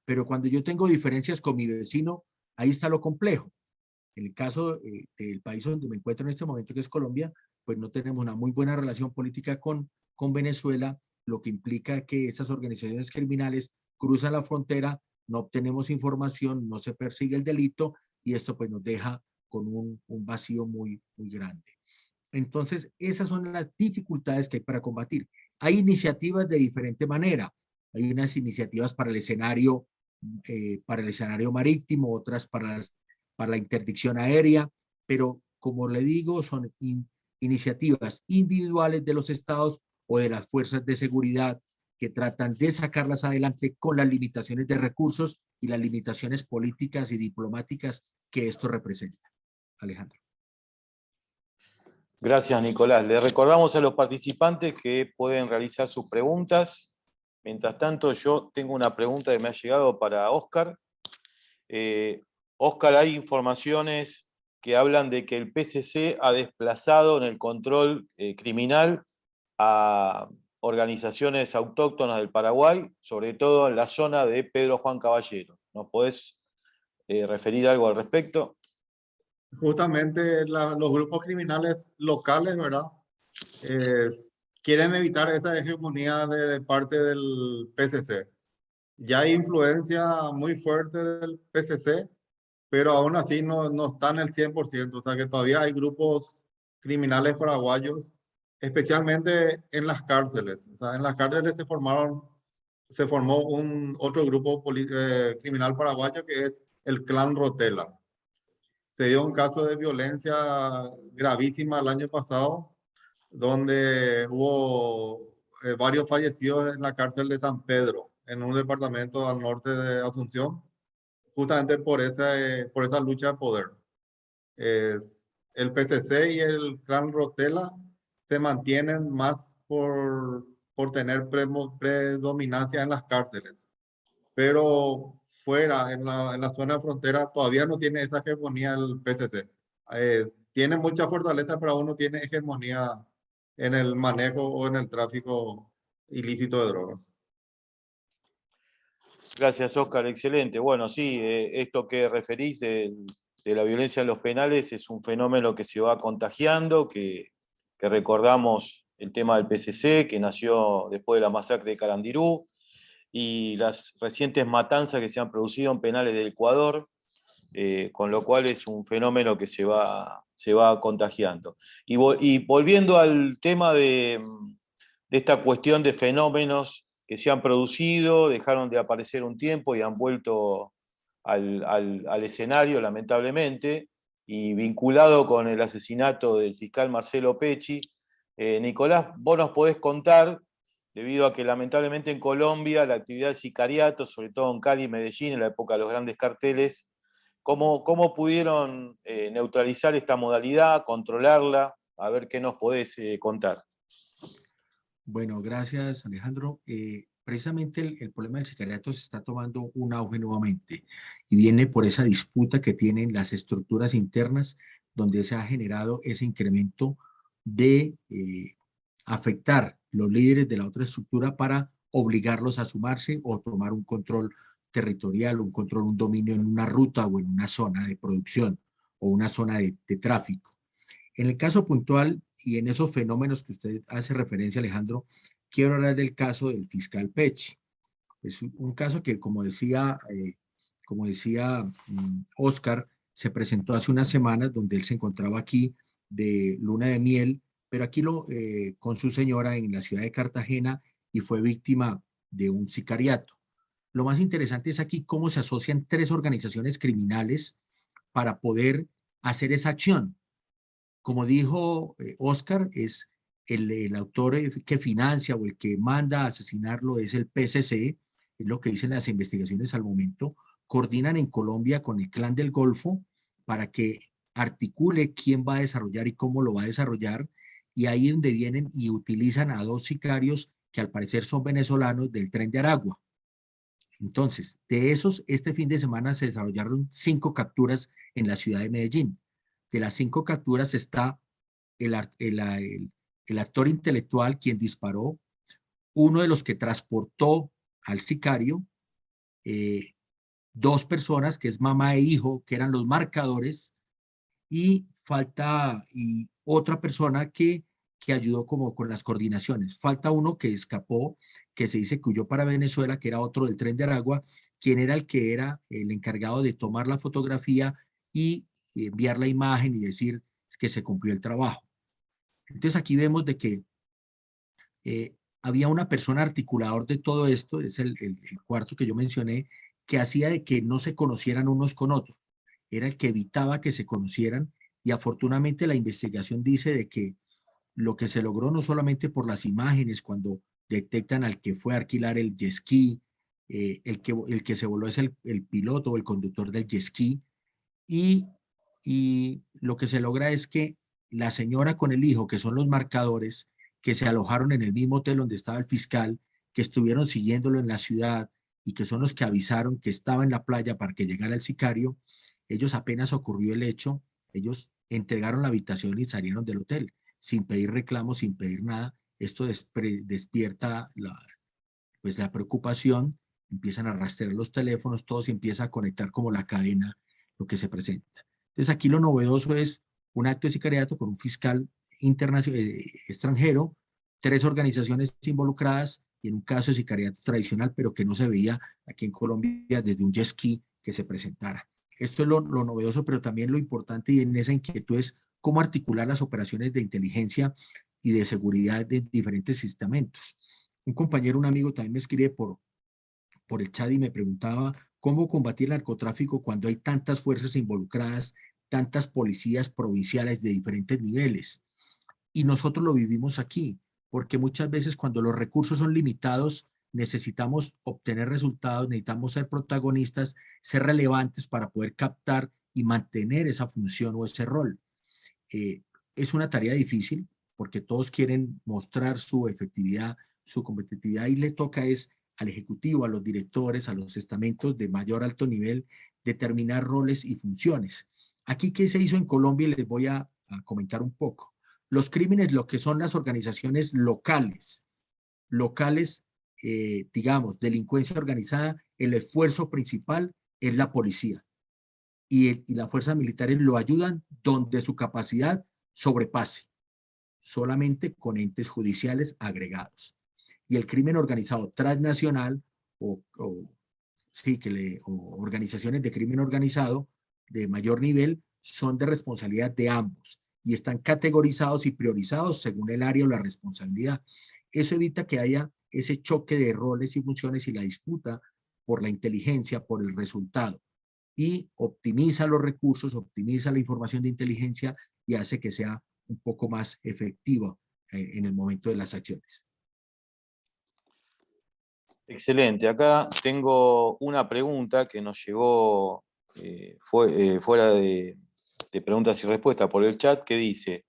Pero cuando yo tengo diferencias con mi vecino, ahí está lo complejo. En el caso del país donde me encuentro en este momento, que es Colombia, pues no tenemos una muy buena relación política con Venezuela, lo que implica que esas organizaciones criminales cruzan la frontera, no obtenemos información, no se persigue el delito, y esto pues nos deja con un vacío muy grande. Entonces, esas son las dificultades que hay para combatir. Hay iniciativas de diferente manera. Hay unas iniciativas para el escenario marítimo, otras para la interdicción aérea, pero como le digo, son iniciativas individuales de los estados o de las fuerzas de seguridad que tratan de sacarlas adelante con las limitaciones de recursos y las limitaciones políticas y diplomáticas que esto representa. Alejandro. Gracias, Nicolás. Le recordamos a los participantes que pueden realizar sus preguntas. Mientras tanto, yo tengo una pregunta que me ha llegado para Oscar. Oscar, hay informaciones que hablan de que el PCC ha desplazado en el control criminal a organizaciones autóctonas del Paraguay, sobre todo en la zona de Pedro Juan Caballero. ¿Nos podés referir algo al respecto? Justamente los grupos criminales locales, ¿verdad? Quieren evitar esa hegemonía de parte del PCC. Ya hay influencia muy fuerte del PCC, pero aún así no está en el 100%, o sea que todavía hay grupos criminales paraguayos, especialmente en las cárceles. O sea, en las cárceles se formó otro grupo criminal paraguayo que es el Clan Rotela. Se dio un caso de violencia gravísima el año pasado, donde hubo varios fallecidos en la cárcel de San Pedro, en un departamento al norte de Asunción, justamente por esa lucha de poder. El PCC y el Clan Rotela se mantienen más por tener predominancia en las cárceles, pero fuera, en la zona de frontera, todavía no tiene esa hegemonía el PCC. Tiene mucha fortaleza, pero aún no tiene hegemonía en el manejo o en el tráfico ilícito de drogas. Gracias, Óscar, excelente. Bueno, sí, esto que referís de la violencia en los penales es un fenómeno que se va contagiando, que recordamos el tema del PCC, que nació después de la masacre de Carandirú, y las recientes matanzas que se han producido en penales del Ecuador, con lo cual es un fenómeno que se va contagiando. Y volviendo al tema de esta cuestión de fenómenos que se han producido, dejaron de aparecer un tiempo y han vuelto al escenario, lamentablemente, y vinculado con el asesinato del fiscal Marcelo Pecci. Nicolás, vos nos podés contar, debido a que lamentablemente en Colombia la actividad del sicariato, sobre todo en Cali y Medellín, en la época de los grandes carteles, ¿cómo pudieron neutralizar esta modalidad, controlarla? A ver qué nos podés contar. Bueno, gracias Alejandro. Precisamente el problema del sicariato se está tomando un auge nuevamente y viene por esa disputa que tienen las estructuras internas donde se ha generado ese incremento de afectar los líderes de la otra estructura para obligarlos a sumarse o tomar un control territorial, un dominio en una ruta o en una zona de producción o una zona de tráfico. En el caso puntual y en esos fenómenos que usted hace referencia, Alejandro, quiero hablar del caso del fiscal Pecci. Es un caso que, como decía Óscar, se presentó hace unas semanas donde él se encontraba aquí de luna de miel, pero aquí con su señora en la ciudad de Cartagena y fue víctima de un sicariato. Lo más interesante es aquí cómo se asocian tres organizaciones criminales para poder hacer esa acción. Como dijo Óscar, es el autor que financia o el que manda a asesinarlo es el PCC, es lo que dicen las investigaciones al momento. Coordinan en Colombia con el Clan del Golfo para que articule quién va a desarrollar y cómo lo va a desarrollar, y ahí es donde vienen y utilizan a dos sicarios que al parecer son venezolanos del Tren de Aragua. Entonces, de esos, este fin de semana se desarrollaron 5 capturas en la ciudad de Medellín. De las 5 capturas está el actor intelectual quien disparó, uno de los que transportó al sicario, 2 personas, que es mamá e hijo, que eran los marcadores, y otra persona que ayudó como con las coordinaciones. Falta uno que escapó, que se dice que huyó para Venezuela, que era otro del Tren de Aragua, quien era el que era el encargado de tomar la fotografía y enviar la imagen y decir que se cumplió el trabajo. Entonces aquí vemos de que había una persona articulador de todo esto, es el cuarto que yo mencioné, que hacía de que no se conocieran unos con otros. Era el que evitaba que se conocieran, y afortunadamente la investigación dice de que lo que se logró no solamente por las imágenes, cuando detectan al que fue a alquilar el jet ski, el que se voló es el piloto o el conductor del jet ski, y lo que se logra es que la señora con el hijo, que son los marcadores, que se alojaron en el mismo hotel donde estaba el fiscal, que estuvieron siguiéndolo en la ciudad y que son los que avisaron que estaba en la playa para que llegara el sicario, ellos apenas ocurrió el hecho, ellos entregaron la habitación y salieron del hotel sin pedir reclamos, sin pedir nada. Esto despierta la preocupación, empiezan a rastrear los teléfonos, todo se empieza a conectar como la cadena, lo que se presenta. Entonces aquí lo novedoso es un acto de sicariato con un fiscal extranjero, 3 organizaciones involucradas y en un caso de sicariato tradicional, pero que no se veía aquí en Colombia desde un jet ski que se presentara. Esto es lo novedoso, pero también lo importante, y en esa inquietud es cómo articular las operaciones de inteligencia y de seguridad de diferentes estamentos. Un compañero, un amigo también me escribe por el chat y me preguntaba cómo combatir el narcotráfico cuando hay tantas fuerzas involucradas, tantas policías provinciales de diferentes niveles. Y nosotros lo vivimos aquí, porque muchas veces cuando los recursos son limitados, necesitamos obtener resultados, necesitamos ser protagonistas, ser relevantes para poder captar y mantener esa función o ese rol. Es una tarea difícil porque todos quieren mostrar su efectividad, su competitividad y le toca es al ejecutivo, a los directores, a los estamentos de mayor alto nivel, determinar roles y funciones. Aquí, ¿qué se hizo en Colombia? Les voy a comentar un poco. Los crímenes, lo que son las organizaciones locales, digamos, delincuencia organizada, el esfuerzo principal es la policía y las fuerzas militares lo ayudan donde su capacidad sobrepase, solamente con entes judiciales agregados. Y el crimen organizado transnacional o organizaciones de crimen organizado de mayor nivel son de responsabilidad de ambos y están categorizados y priorizados según el área o la responsabilidad. Eso evita que haya ese choque de roles y funciones y la disputa por la inteligencia, por el resultado, y optimiza los recursos, optimiza la información de inteligencia y hace que sea un poco más efectivo en el momento de las acciones. Excelente. Acá tengo una pregunta que nos llegó fuera de preguntas y respuestas por el chat, que dice: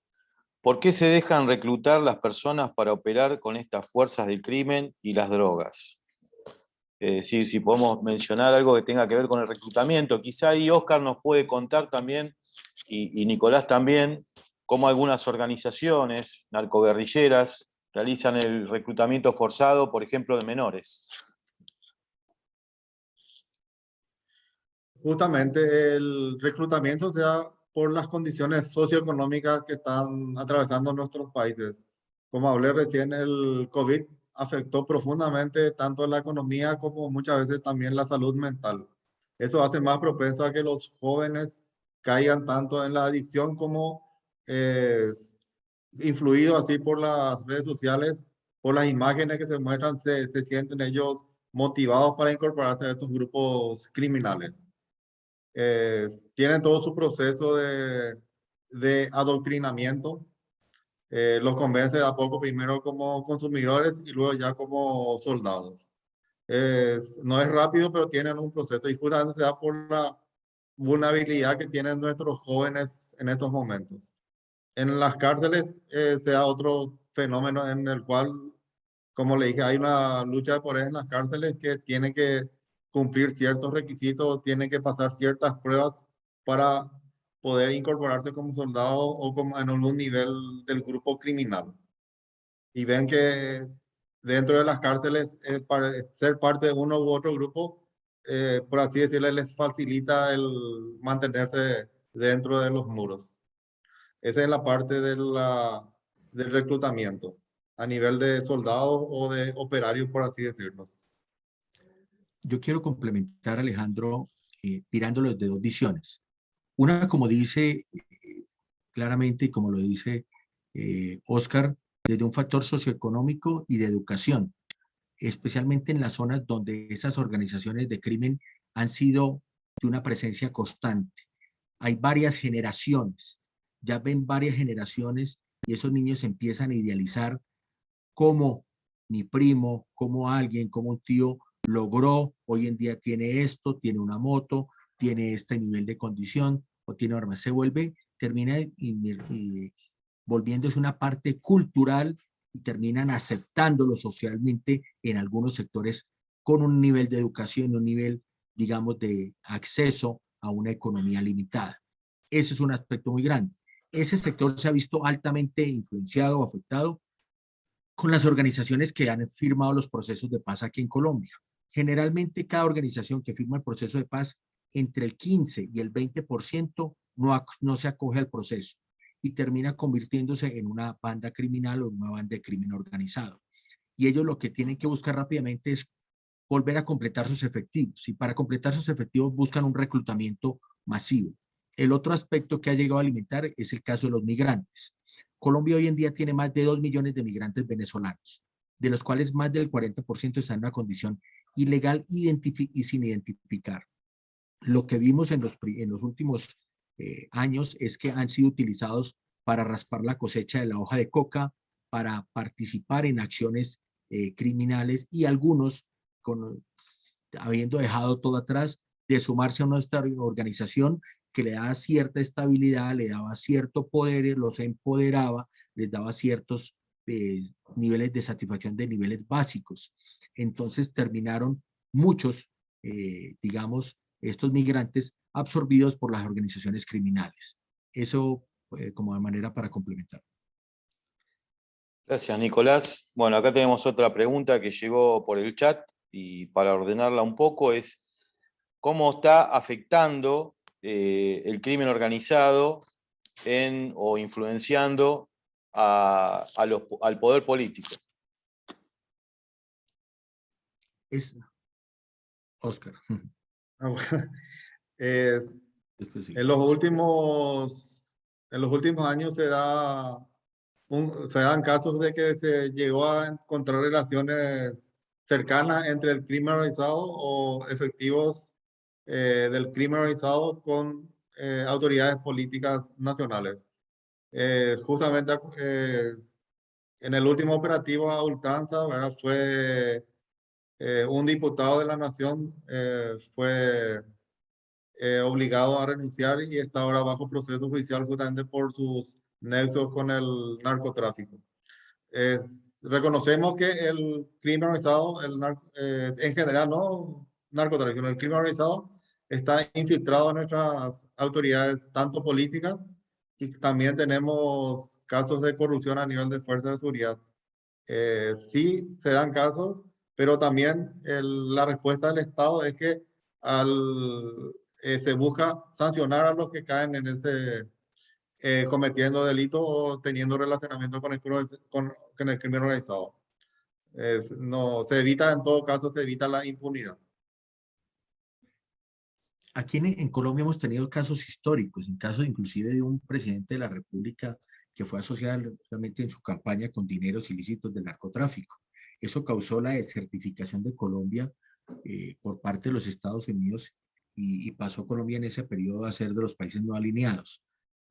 ¿por qué se dejan reclutar las personas para operar con estas fuerzas del crimen y las drogas? Es decir, si podemos mencionar algo que tenga que ver con el reclutamiento. Quizá ahí Oscar nos puede contar también, y Nicolás también, cómo algunas organizaciones narcoguerrilleras realizan el reclutamiento forzado, por ejemplo, de menores. Justamente el reclutamiento se da por las condiciones socioeconómicas que están atravesando nuestros países. Como hablé recién, el COVID afectó profundamente tanto la economía como muchas veces también la salud mental. Eso hace más propenso a que los jóvenes caigan tanto en la adicción como influidos así por las redes sociales, por las imágenes que se muestran, se sienten ellos motivados para incorporarse a estos grupos criminales. Tienen todo su proceso de adoctrinamiento. Los convence a poco primero como consumidores y luego ya como soldados. No es rápido, pero tienen un proceso y justamente se da por la vulnerabilidad que tienen nuestros jóvenes en estos momentos. En las cárceles se da otro fenómeno en el cual, como le dije, hay una lucha de poder en las cárceles que tiene que cumplir ciertos requisitos, tiene que pasar ciertas pruebas para poder incorporarse como soldado o como en algún nivel del grupo criminal. Y ven que dentro de las cárceles, para ser parte de uno u otro grupo, por así decirlo, les facilita el mantenerse dentro de los muros. Esa es la parte del reclutamiento a nivel de soldados o de operarios, por así decirlo. Yo quiero complementar, Alejandro, mirándolo desde dos visiones. Una, como dice claramente y como lo dice Oscar, desde un factor socioeconómico y de educación, especialmente en las zonas donde esas organizaciones de crimen han sido de una presencia constante. Hay varias generaciones, ya ven varias generaciones y esos niños empiezan a idealizar cómo mi primo, cómo alguien, cómo un tío logró, hoy en día tiene esto, tiene una moto, tiene este nivel de condición o tiene armas. Se vuelve, termina volviéndose una parte cultural y terminan aceptándolo socialmente en algunos sectores con un nivel de educación, un nivel, digamos, de acceso a una economía limitada. Ese es un aspecto muy grande. Ese sector se ha visto altamente influenciado o afectado con las organizaciones que han firmado los procesos de paz aquí en Colombia. Generalmente cada organización que firma el proceso de paz, entre el 15 y el 20% no se acoge al proceso y termina convirtiéndose en una banda criminal o una banda de crimen organizado. Y ellos lo que tienen que buscar rápidamente es volver a completar sus efectivos y para completar sus efectivos buscan un reclutamiento masivo. El otro aspecto que ha llegado a alimentar es el caso de los migrantes. Colombia hoy en día tiene más de 2 millones de migrantes venezolanos, de los cuales más del 40% están en una condición ilegal y sin identificar. Lo que vimos en los últimos años es que han sido utilizados para raspar la cosecha de la hoja de coca, para participar en acciones criminales y algunos, habiendo dejado todo atrás, de sumarse a nuestra organización que le daba cierta estabilidad, le daba cierto poder, los empoderaba, les daba ciertos niveles de satisfacción de niveles básicos. Entonces terminaron muchos, digamos, estos migrantes absorbidos por las organizaciones criminales. Eso como de manera para complementar. Gracias, Nicolás. Bueno, acá tenemos otra pregunta que llegó por el chat y para ordenarla un poco es ¿cómo está afectando el crimen organizado o influenciando al poder político? Es Oscar. En los últimos años se dan casos de que se llegó a encontrar relaciones cercanas entre el crimen organizado o efectivos del crimen organizado con autoridades políticas nacionales. Justamente en el último operativo a ultranza, ¿verdad? Fue un diputado de la nación fue obligado a renunciar y está ahora bajo proceso judicial justamente por sus nexos con el narcotráfico. Reconocemos que el crimen organizado, en general, no narcotráfico, el crimen organizado está infiltrado en nuestras autoridades, tanto políticas, y también tenemos casos de corrupción a nivel de fuerzas de seguridad. Sí se dan casos, pero también la respuesta del Estado es que se busca sancionar a los que caen en ese cometiendo delitos o teniendo relacionamiento con el crimen organizado. No, se evita, en todo caso, se evita la impunidad. Aquí en Colombia hemos tenido casos históricos, en caso inclusive de un presidente de la República que fue asociado realmente en su campaña con dineros ilícitos del narcotráfico. Eso causó la desertificación de Colombia por parte de los Estados Unidos y pasó Colombia en ese periodo a ser de los países no alineados.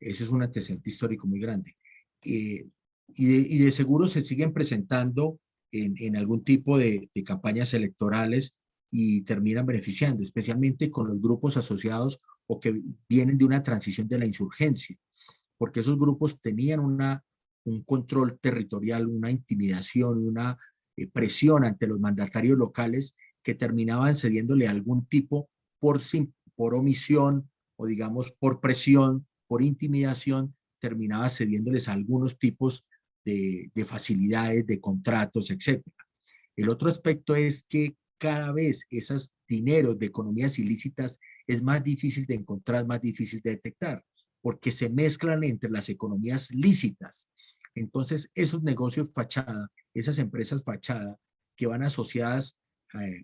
Ese es un antecedente histórico muy grande. Y de seguro se siguen presentando en algún tipo de campañas electorales y terminan beneficiando, especialmente con los grupos asociados o que vienen de una transición de la insurgencia, porque esos grupos tenían un control territorial, una intimidación, una presión ante los mandatarios locales que terminaban cediéndole algún tipo por omisión o digamos por presión, por intimidación, terminaba cediéndoles algunos tipos de facilidades, de contratos, etc. El otro aspecto es que cada vez esos dineros de economías ilícitas es más difícil de encontrar, más difícil de detectar, porque se mezclan entre las economías lícitas. Entonces, esos negocios fachada, esas empresas fachada que van asociadas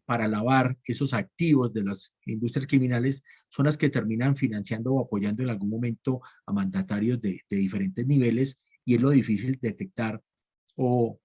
para lavar esos activos de las industrias criminales son las que terminan financiando o apoyando en algún momento a mandatarios de diferentes niveles y es lo difícil detectar o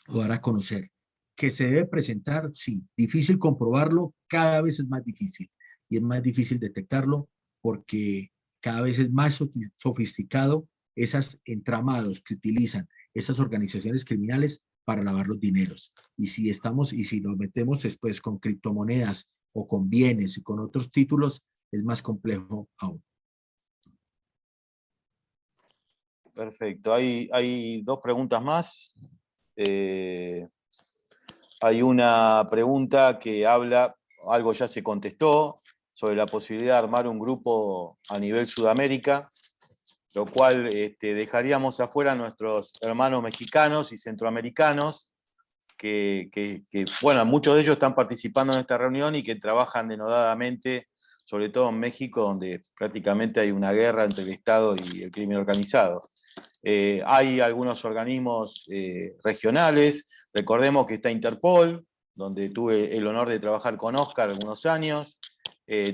dar a conocer. ¿Que se debe presentar? Sí. Difícil comprobarlo, cada vez es más difícil. Y es más difícil detectarlo porque cada vez es más sofisticado esos entramados que utilizan esas organizaciones criminales para lavar los dineros. Y si nos metemos después con criptomonedas o con bienes y con otros títulos, es más complejo aún. Perfecto. Hay dos preguntas más. Hay una pregunta que habla, algo ya se contestó, sobre la posibilidad de armar un grupo a nivel Sudamérica, lo cual dejaríamos afuera a nuestros hermanos mexicanos y centroamericanos, que bueno, muchos de ellos están participando en esta reunión y que trabajan denodadamente, sobre todo en México, donde prácticamente hay una guerra entre el Estado y el crimen organizado. Hay algunos organismos regionales, recordemos que está Interpol, donde tuve el honor de trabajar con Oscar algunos años,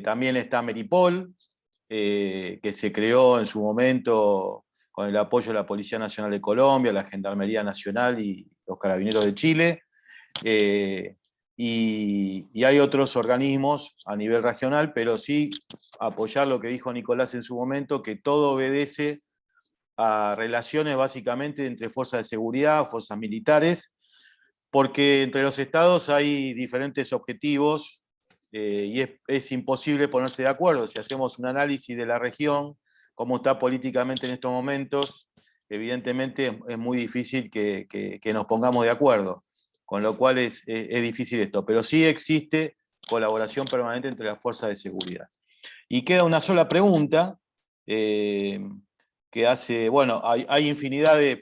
también está Meripol, que se creó en su momento con el apoyo de la Policía Nacional de Colombia, la Gendarmería Nacional y los Carabineros de Chile. Y hay otros organismos a nivel regional, pero sí apoyar lo que dijo Nicolás en su momento, que todo obedece a relaciones básicamente entre fuerzas de seguridad, fuerzas militares, porque entre los estados hay diferentes objetivos y es imposible ponerse de acuerdo. Si hacemos un análisis de la región, cómo está políticamente en estos momentos, evidentemente es muy difícil que nos pongamos de acuerdo, con lo cual es difícil esto, pero sí existe colaboración permanente entre las fuerzas de seguridad. Y queda una sola pregunta, que hace, bueno, hay infinidad de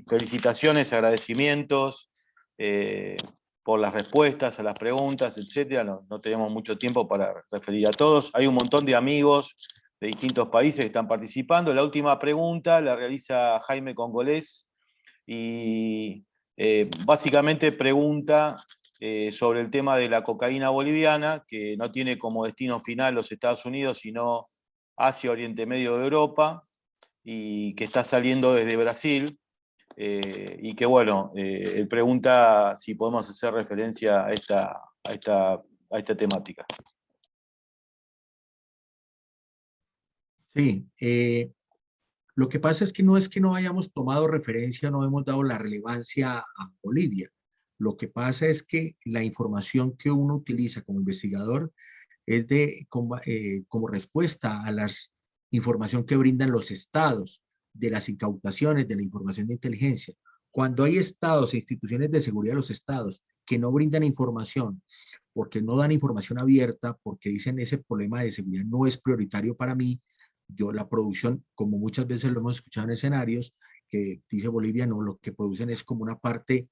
felicitaciones, agradecimientos por las respuestas a las preguntas, etc. No tenemos mucho tiempo para referir a todos. Hay un montón de amigos de distintos países que están participando. La última pregunta la realiza Jaime Congolés y básicamente pregunta sobre el tema de la cocaína boliviana, que no tiene como destino final los Estados Unidos, sino Asia, Oriente Medio de Europa, y que está saliendo desde Brasil, y que bueno, él pregunta si podemos hacer referencia a esta temática. Sí, lo que pasa es que no hayamos tomado referencia, no hemos dado la relevancia a Bolivia. Lo que pasa es que la información que uno utiliza como investigador es como respuesta a la información que brindan los estados, de las incautaciones, de la información de inteligencia. Cuando hay estados e instituciones de seguridad de los estados que no brindan información, porque no dan información abierta, porque dicen ese problema de seguridad no es prioritario para mí, yo la producción, como muchas veces lo hemos escuchado en escenarios, que dice Bolivia, no, lo que producen es como una parte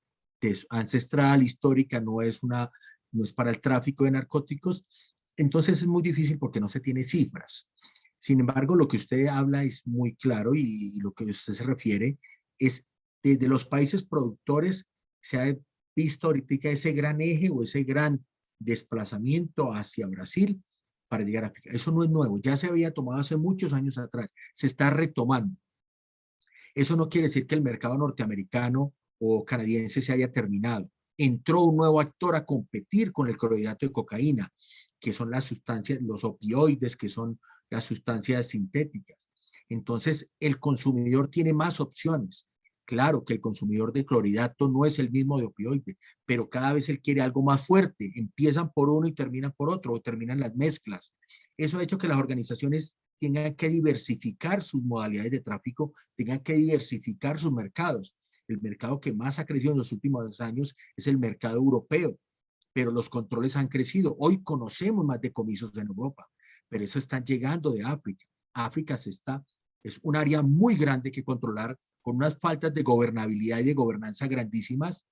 ancestral, histórica, no es para el tráfico de narcóticos. Entonces es muy difícil porque no se tiene cifras. Sin embargo, lo que usted habla es muy claro y lo que usted se refiere es desde los países productores se ha visto ahorita ese gran eje o ese gran desplazamiento hacia Brasil para llegar a África. Eso no es nuevo, ya se había tomado hace muchos años atrás, se está retomando. Eso no quiere decir que el mercado norteamericano o canadiense se haya terminado. Entró un nuevo actor a competir con el clorhidrato de cocaína, que son las sustancias, los opioides, que son las sustancias sintéticas. Entonces, el consumidor tiene más opciones. Claro que el consumidor de clorhidrato no es el mismo de opioide, pero cada vez él quiere algo más fuerte. Empiezan por uno y terminan por otro, o terminan las mezclas. Eso ha hecho que las organizaciones tengan que diversificar sus modalidades de tráfico, tengan que diversificar sus mercados. El mercado que más ha crecido en los últimos años es el mercado europeo, pero los controles han crecido. Hoy conocemos más decomisos en Europa, pero eso están llegando de África. África es un área muy grande que controlar, con unas faltas de gobernabilidad y de gobernanza grandísimas.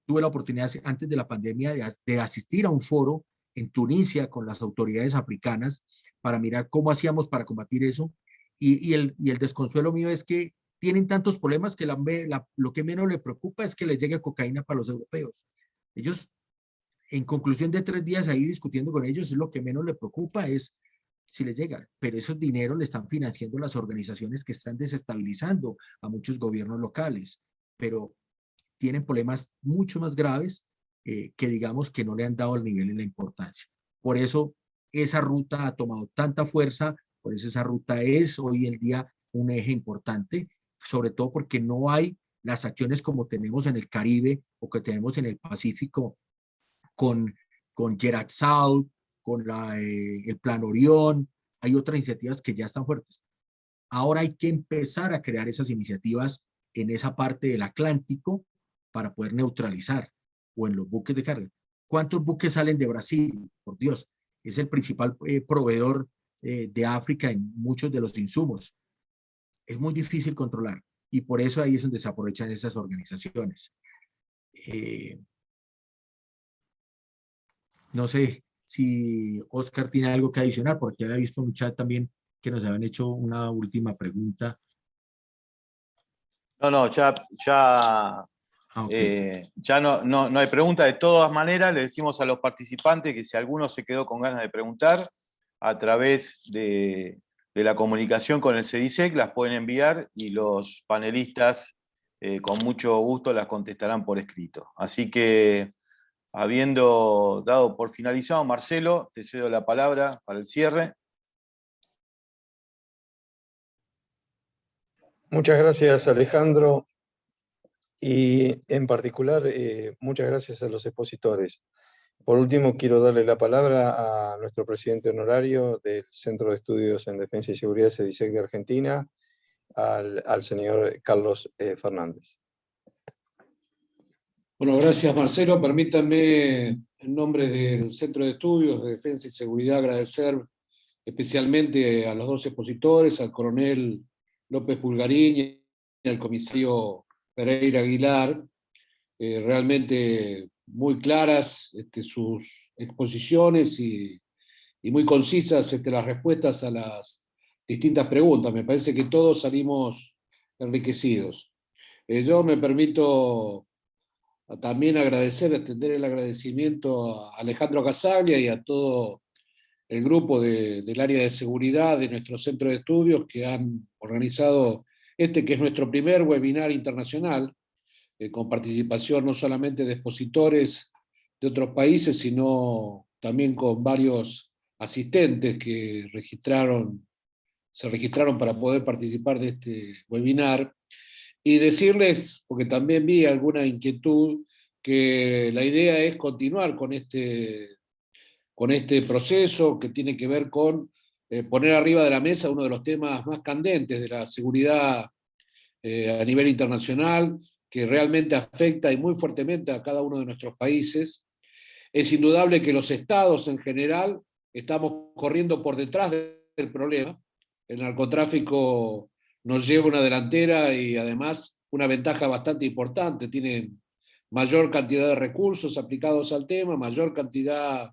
Tuve la oportunidad antes de la pandemia de asistir a un foro en Tunisia con las autoridades africanas para mirar cómo hacíamos para combatir eso. Y el desconsuelo mío es que tienen tantos problemas que lo que menos le preocupa es que les llegue cocaína para los europeos. Ellos, en conclusión de 3 días ahí discutiendo con ellos, es lo que menos le preocupa es si les llega, pero esos dineros le están financiando las organizaciones que están desestabilizando a muchos gobiernos locales, pero tienen problemas mucho más graves que digamos que no le han dado el nivel y la importancia. Por eso esa ruta ha tomado tanta fuerza, por eso esa ruta es hoy en día un eje importante, sobre todo porque no hay las acciones como tenemos en el Caribe o que tenemos en el Pacífico con Gerard South, con el Plan Orión. Hay otras iniciativas que ya están fuertes. Ahora hay que empezar a crear esas iniciativas en esa parte del Atlántico para poder neutralizar, o en los buques de carga. ¿Cuántos buques salen de Brasil? Por Dios, es el principal proveedor de África en muchos de los insumos. Es muy difícil controlar y por eso ahí es donde se aprovechan esas organizaciones. No sé si Oscar tiene algo que adicionar, porque había visto un chat también que nos habían hecho una última pregunta. No, ya Okay. ya no hay pregunta. De todas maneras, le decimos a los participantes que si alguno se quedó con ganas de preguntar, a través de de la comunicación con el CEDISEC las pueden enviar y los panelistas con mucho gusto las contestarán por escrito. Así que, habiendo dado por finalizado, Marcelo, te cedo la palabra para el cierre. Muchas gracias, Alejandro, y en particular muchas gracias a los expositores. Por último, quiero darle la palabra a nuestro presidente honorario del Centro de Estudios en Defensa y Seguridad CEDISEC de Argentina, al señor Carlos Fernández. Bueno, gracias Marcelo. Permítanme, en nombre del Centro de Estudios de Defensa y Seguridad, agradecer especialmente a los dos expositores, al coronel López Pulgarín y al comisario Pereira Aguilar, realmente muy claras sus exposiciones y muy concisas las respuestas a las distintas preguntas. Me parece que todos salimos enriquecidos. Yo me permito también extender el agradecimiento a Alejandro Casaglia y a todo el grupo del área de seguridad de nuestro centro de estudios que han organizado que es nuestro primer webinar internacional, con participación no solamente de expositores de otros países, sino también con varios asistentes que se registraron para poder participar de este webinar. Y decirles, porque también vi alguna inquietud, que la idea es continuar con este proceso que tiene que ver con poner arriba de la mesa uno de los temas más candentes de la seguridad a nivel internacional, que realmente afecta y muy fuertemente a cada uno de nuestros países. Es indudable que los estados en general estamos corriendo por detrás del problema. El narcotráfico nos lleva una delantera y además una ventaja bastante importante. Tienen mayor cantidad de recursos aplicados al tema, mayor cantidad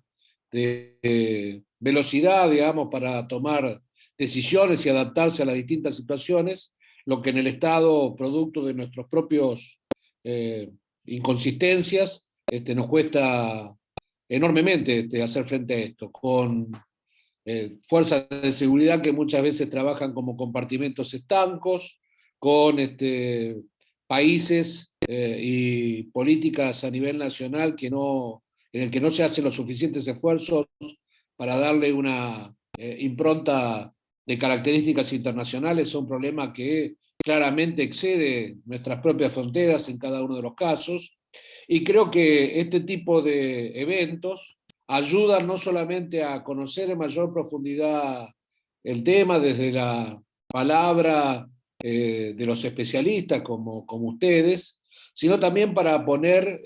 de velocidad, digamos, para tomar decisiones y adaptarse a las distintas situaciones, lo que en el Estado, producto de nuestros propios inconsistencias, nos cuesta enormemente hacer frente a esto, con fuerzas de seguridad que muchas veces trabajan como compartimentos estancos, con países y políticas a nivel nacional en el que no se hacen los suficientes esfuerzos para darle una impronta de características internacionales. Es un problema que claramente excede nuestras propias fronteras en cada uno de los casos, y creo que este tipo de eventos ayudan no solamente a conocer en mayor profundidad el tema desde la palabra de los especialistas como ustedes, sino también para poner,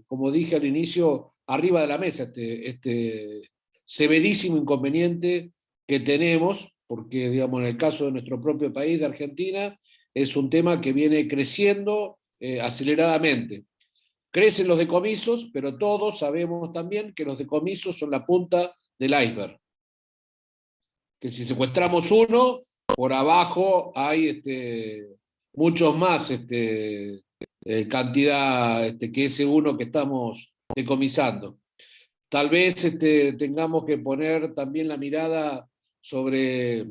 como dije al inicio, arriba de la mesa este severísimo inconveniente que tenemos, porque digamos, en el caso de nuestro propio país, de Argentina, es un tema que viene creciendo aceleradamente. Crecen los decomisos, pero todos sabemos también que los decomisos son la punta del iceberg. Que si secuestramos uno, por abajo hay muchos más cantidad que ese uno que estamos decomisando. Tal vez tengamos que poner también la mirada sobre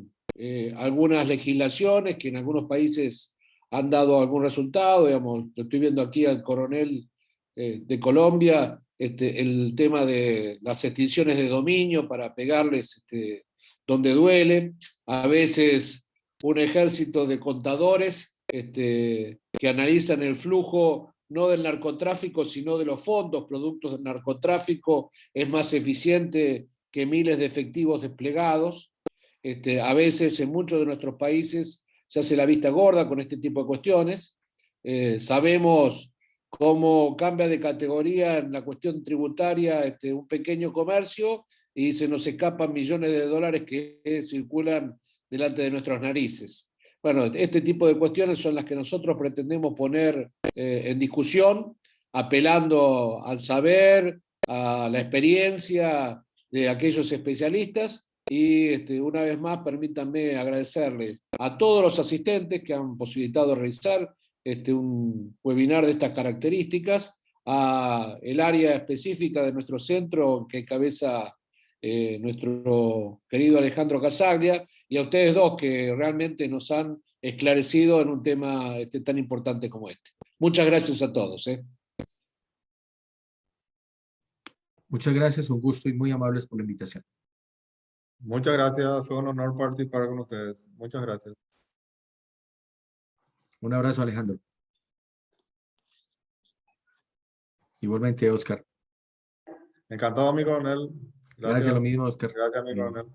algunas legislaciones que en algunos países han dado algún resultado. Digamos, lo estoy viendo aquí al coronel de Colombia, el tema de las extinciones de dominio para pegarles donde duele. A veces un ejército de contadores que analizan el flujo no del narcotráfico, sino de los fondos productos del narcotráfico, es más eficiente que miles de efectivos desplegados. A veces en muchos de nuestros países se hace la vista gorda con este tipo de cuestiones. Sabemos cómo cambia de categoría en la cuestión tributaria un pequeño comercio y se nos escapan millones de dólares que circulan delante de nuestras narices. Bueno, este tipo de cuestiones son las que nosotros pretendemos poner en discusión, apelando al saber, a la experiencia de aquellos especialistas. Y una vez más, permítanme agradecerles a todos los asistentes que han posibilitado realizar un webinar de estas características, a el área específica de nuestro centro que encabeza nuestro querido Alejandro Casaglia, y a ustedes dos que realmente nos han esclarecido en un tema tan importante como este. Muchas gracias a todos. Muchas gracias, un gusto y muy amables por la invitación. Muchas gracias, fue un honor participar con ustedes. Muchas gracias. Un abrazo, Alejandro. Igualmente, Oscar. Encantado, mi coronel. Gracias, lo mismo, Oscar. Gracias, mi coronel.